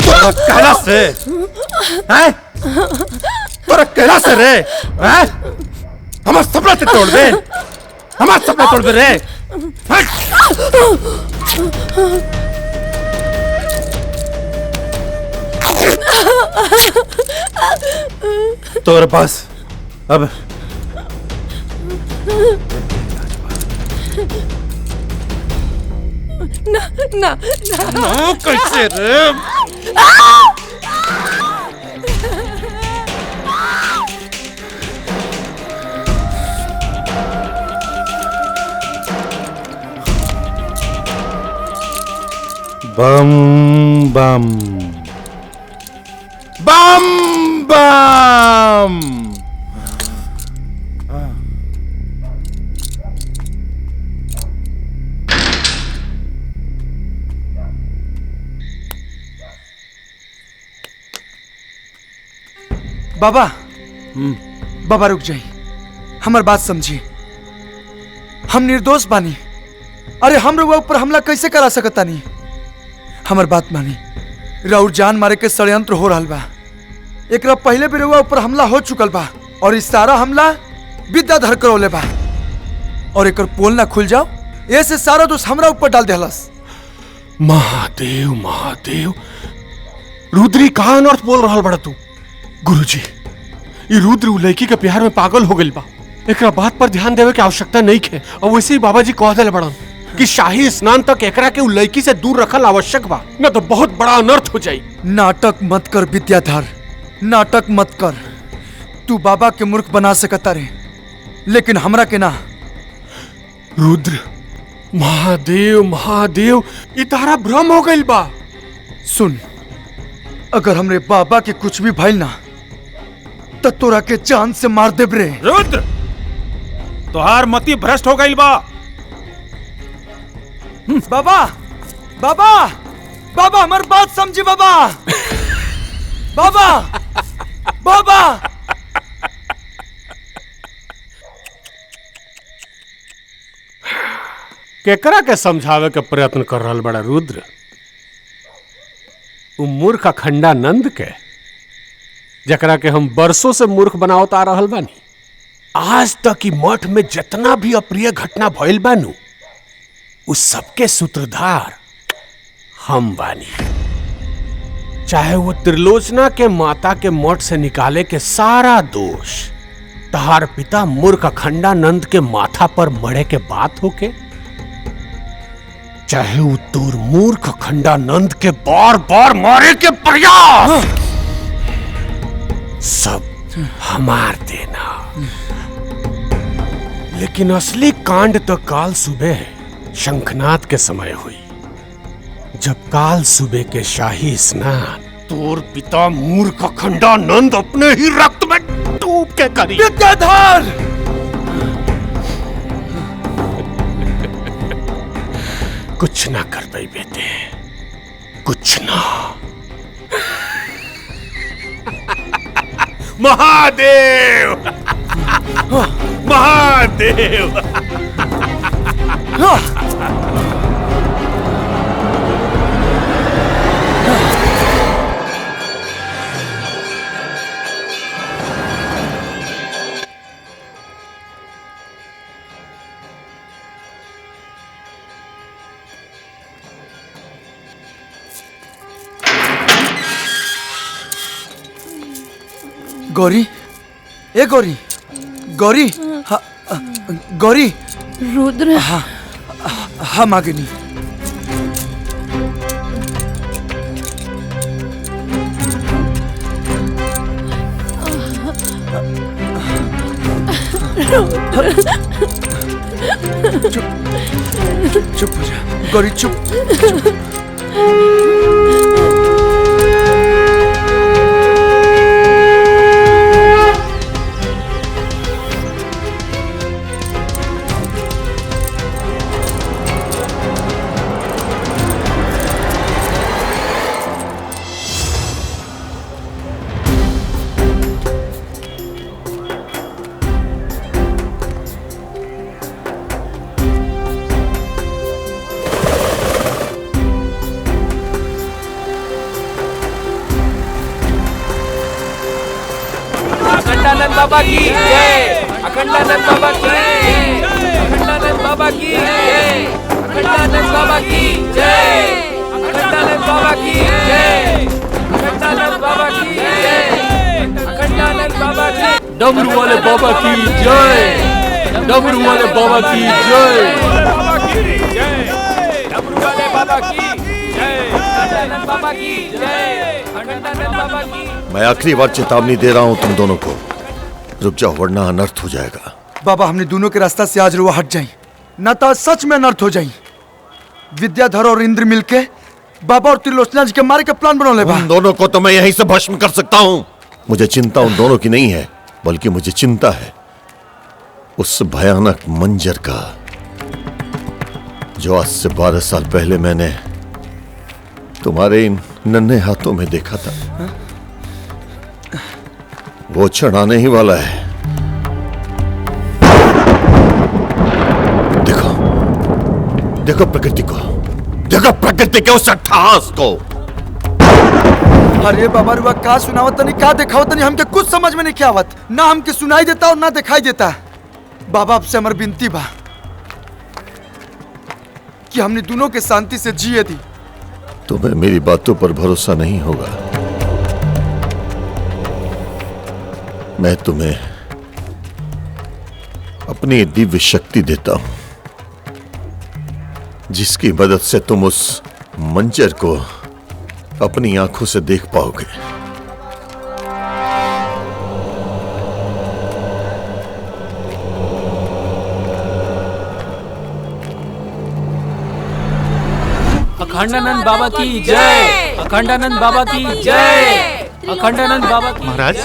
कहला से हैं तोरा कहला से रे हैं हमार सपना से तोड़ दे, हमार सपना तोड़ दे रे। तोरे पास अब ना ना ना कैसे रे बम बम बम बम बाबा बाबा रुक जाई, हमार बात समझी। हम निर्दोष बानी, अरे हम रउआ ऊपर हमला कैसे करा सकता नहीं। हमार बात मानी, राउर जान मारे के षड्यंत्र हो रहा बा। एकरा पहले भी रउआ ऊपर हमला हो चुकल बा और इस सारा हमला विद्याधर करौले बा और एकर पोल ना खुल जाओ ऐसे सारा दोष हमरा ऊपर डाल देहलस। महादेव महादेव, रुद्री कहाँ अनर्थ बोल रहा बड़ा तू? गुरुजी, ये रुद्र उ लड़की के प्यार में पागल हो गइल बा, एकरा बात पर ध्यान देवे के आवश्यकता नहीं है। और वैसे ही बाबा जी कह दिले बड़न कि शाही स्नान तक एकरा के उ लड़की से दूर रखल आवश्यक बा, न तो बहुत बड़ा अनर्थ हो जाई। नाटक मत कर विद्याधर, नाटक मत कर। तू बाबा के मूर्ख बना सकता रे, लेकिन हमरा के ना। रुद्र, महादेव महादेव, ये तारा भ्रम हो गइल बा। सुन, अगर हमरे बाबा के कुछ भी भइल ना तो तोरा के जान से मार देब रे। रुद्र, तोहार मति भ्रष्ट हो गइल बा। बाबा बाबा बाबा हमार बात समझी बाबा। बाबा बाबा केकरा के समझावे के प्रयत्न कर रहल बड़ा रुद्र? उ मूर्ख अखंडानंद के, जकरा के हम बरसों से मूर्ख बनावत आ रहल बानी। आज तक ई मठ में जितना भी अप्रिय घटना भइल बानू, उस सबके सूत्रधार हम बानी। चाहे वो त्रिलोचना के माता के मठ से निकाले के सारा दोष तहार पिता मूर्ख अखंडानंद के माथा पर मढ़े के बात होके, चाहे वो तोर मूर्ख खंडानंद के बार बार मारे के प्रयास सब हमार देना। लेकिन असली कांड तो काल सुबह शंखनाद के समय हुई, जब काल सुबह के शाही स्नान तोर पिता मूर्ख खंडानंद अपने ही रक्त में डूब के करी। विद्याधर! कुछ ना कर पाई बेटे, कुछ ना। महादेव महादेव गौरी, ए गौरी, गौरी, गौरी। रुद्र। हाँ, हम आगे नहीं। चुप हो जा गौरी, चुप। अखंडानंद बाबा की जय, अखंडानंद बाबा की जय, अखंडानंद बाबा की जय, अखंडानंद बाबा की जय, अखंडानंद बाबा की जय, अखंडानंद बाबा की जय, अखंडानंद बाबा की। डमरू वाले बाबा की जय, डमरू वाले बाबा की जय, डमरू वाले बाबा की जय, अखंडानंद बाबा की जय, अखंडानंद बाबा की। मैं आखिरी बार चेतावनी दे रहा हूं तुम दोनों को, रुक जाओ वरना अनर्थ हो जाएगा। बाबा, हमने दोनों के रास्ता से आज रुआ हट जाई, न तो सच में अनर्थ हो जाई। विद्याधर और इंद्र मिलके बाबा और त्रिलोचना जी के मारे के प्लान बना ले। उन दोनों को तो मैं यहीं से भस्म कर सकता हूं। मुझे चिंता उन दोनों की नहीं है, बल्कि मुझे चिंता है उस भयानक मंजर का, जो आज से 12 साल पहले मैंने तुम्हारे इन नन्हे हाथों में देखा था। वो क्षण आने ही वाला है। देखो देखो प्रकृति को, देखो प्रकृति के उस अट्टहास को। अरे बाबा, रुआ का सुनावत नहीं, का देखावत नहीं, हमके कुछ समझ में नहीं क्या आवत। ना हमके सुनाई देता और ना दिखाई देता। बाबा, आपसे हमारी विनती बा कि हमने दोनों के शांति से जिए दी। तुम्हें मेरी बातों पर भरोसा नहीं होगा। मैं तुम्हें अपनी दिव्य शक्ति देता हूं, जिसकी मदद से तुम उस मंजर को अपनी आंखों से देख पाओगे। अखंडानंद बाबा की जय, अखंडानंद बाबा की जय, अखंडानंद बाबा की महाराज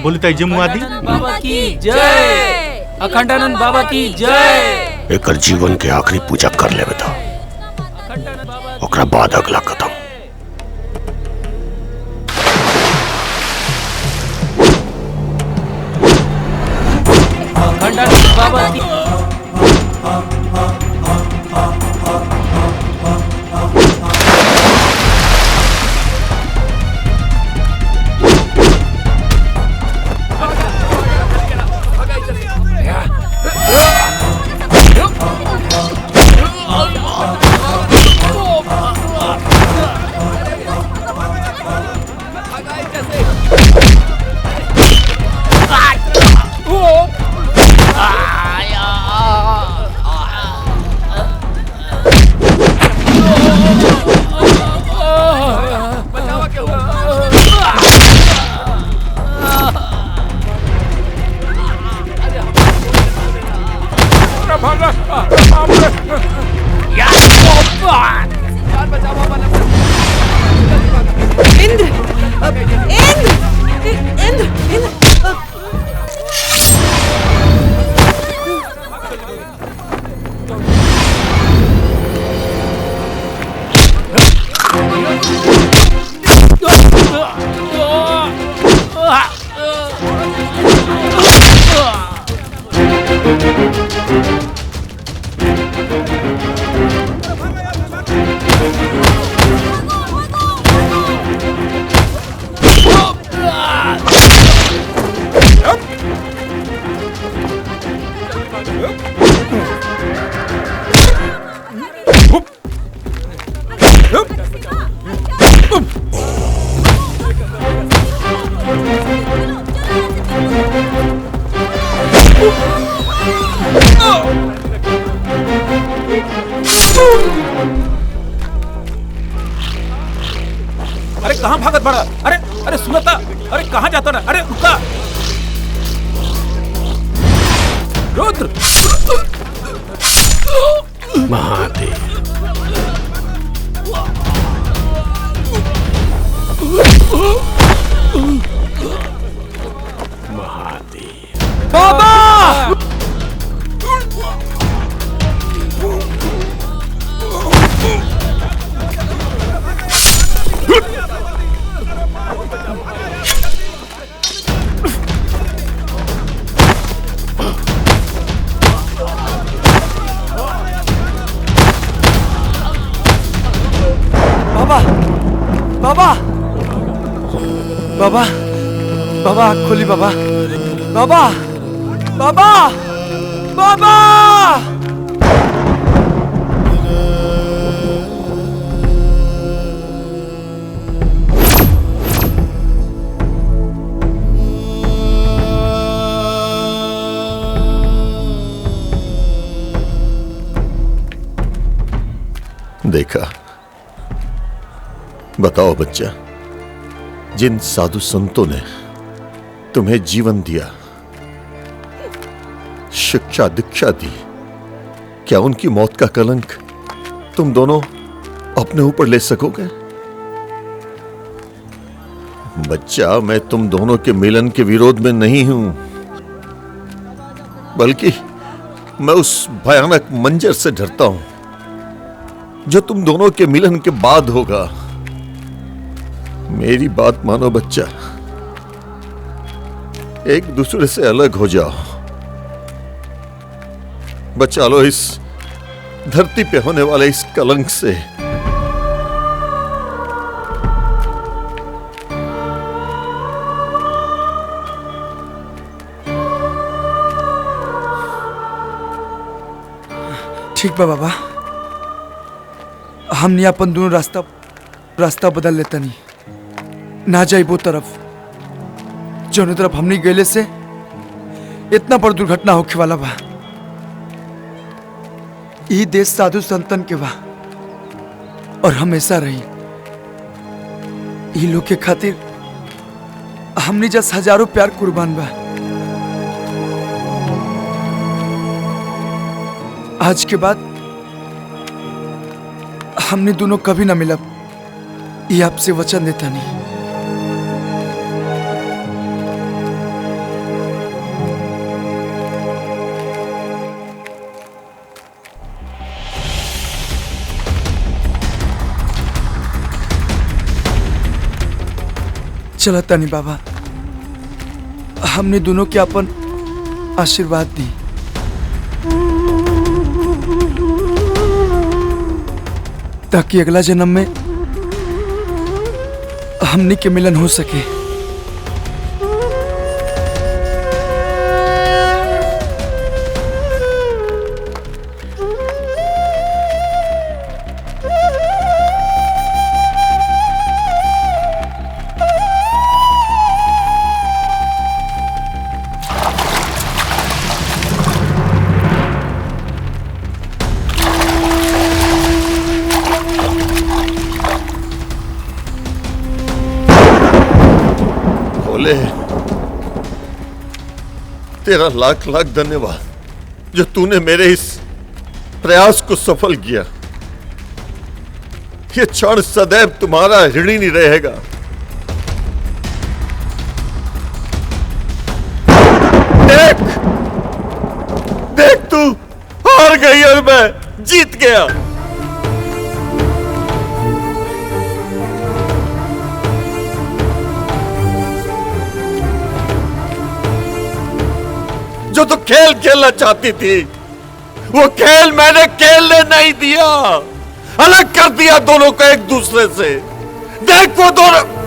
बोले तैजे मुआदी बाबा की जय, अखंडानंद बाबा की जय। एकर जीवन के आखिरी पूजा कर ले बता, ओकरा बाद अगला कदम। अखंडानंद बाबा की अरे कहाँ भागत बड़ा? अरे अरे सुनता, अरे कहाँ जाता ना? अरे रुका रुद्र। महादेव बाबा! बाबा बाबा बाबा बाबा आँख खोली बाबा बाबा बाबा बाबा देखा, बताओ बच्चा, जिन साधु संतों ने तुम्हें जीवन दिया, शिक्षा दीक्षा दी, क्या उनकी मौत का कलंक तुम दोनों अपने ऊपर ले सकोगे? बच्चा, मैं तुम दोनों के मिलन के विरोध में नहीं हूं, बल्कि मैं उस भयानक मंजर से डरता हूं जो तुम दोनों के मिलन के बाद होगा। मेरी बात मानो बच्चा, एक दूसरे से अलग हो जाओ, बचा लो इस धरती पे होने वाले इस कलंक से। ठीक बा बाबा, हमने अपन दोनों रास्ता बदल लेता नहीं, ना जाए वो तरफ जौन तरफ हमने गए से इतना बड़ दुर्घटना होके वाला बा। ई देश साधु संतन के बा और हमेशा रही। ई लोग के खातिर हमने जस हजारों प्यार कुर्बान बा। आज के बाद हमने दोनों कभी ना मिलब, ये आपसे वचन देता नहीं। चला तानी बाबा, हमने दोनों के अपन आशीर्वाद दी। ताकि अगला जन्म में हमने के मिलन हो सके। तेरा लाख लाख धन्यवाद जो तूने मेरे इस प्रयास को सफल किया। ये क्षण सदैव तुम्हारा ऋणी नहीं रहेगा। देख देख, तू हार गई और मैं जीत गया। जो तू खेल खेलना चाहती थी वो खेल मैंने खेलने नहीं दिया, अलग कर दिया दोनों को एक दूसरे से। देख वो दोनों नहीं।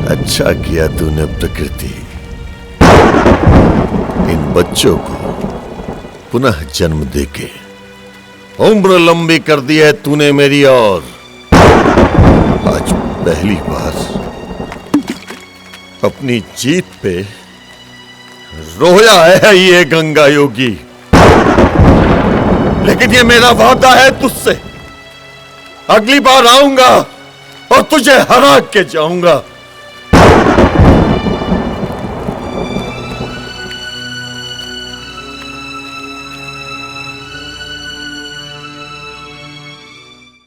अच्छा किया तूने प्रकृति, इन बच्चों को पुनः जन्म देके उम्र लंबी कर दी है तूने मेरी। और आज पहली बार अपनी जीत पे रोया है ये गंगा योगी। लेकिन ये मेरा वादा है तुझसे, अगली बार आऊंगा और तुझे हरा के जाऊंगा।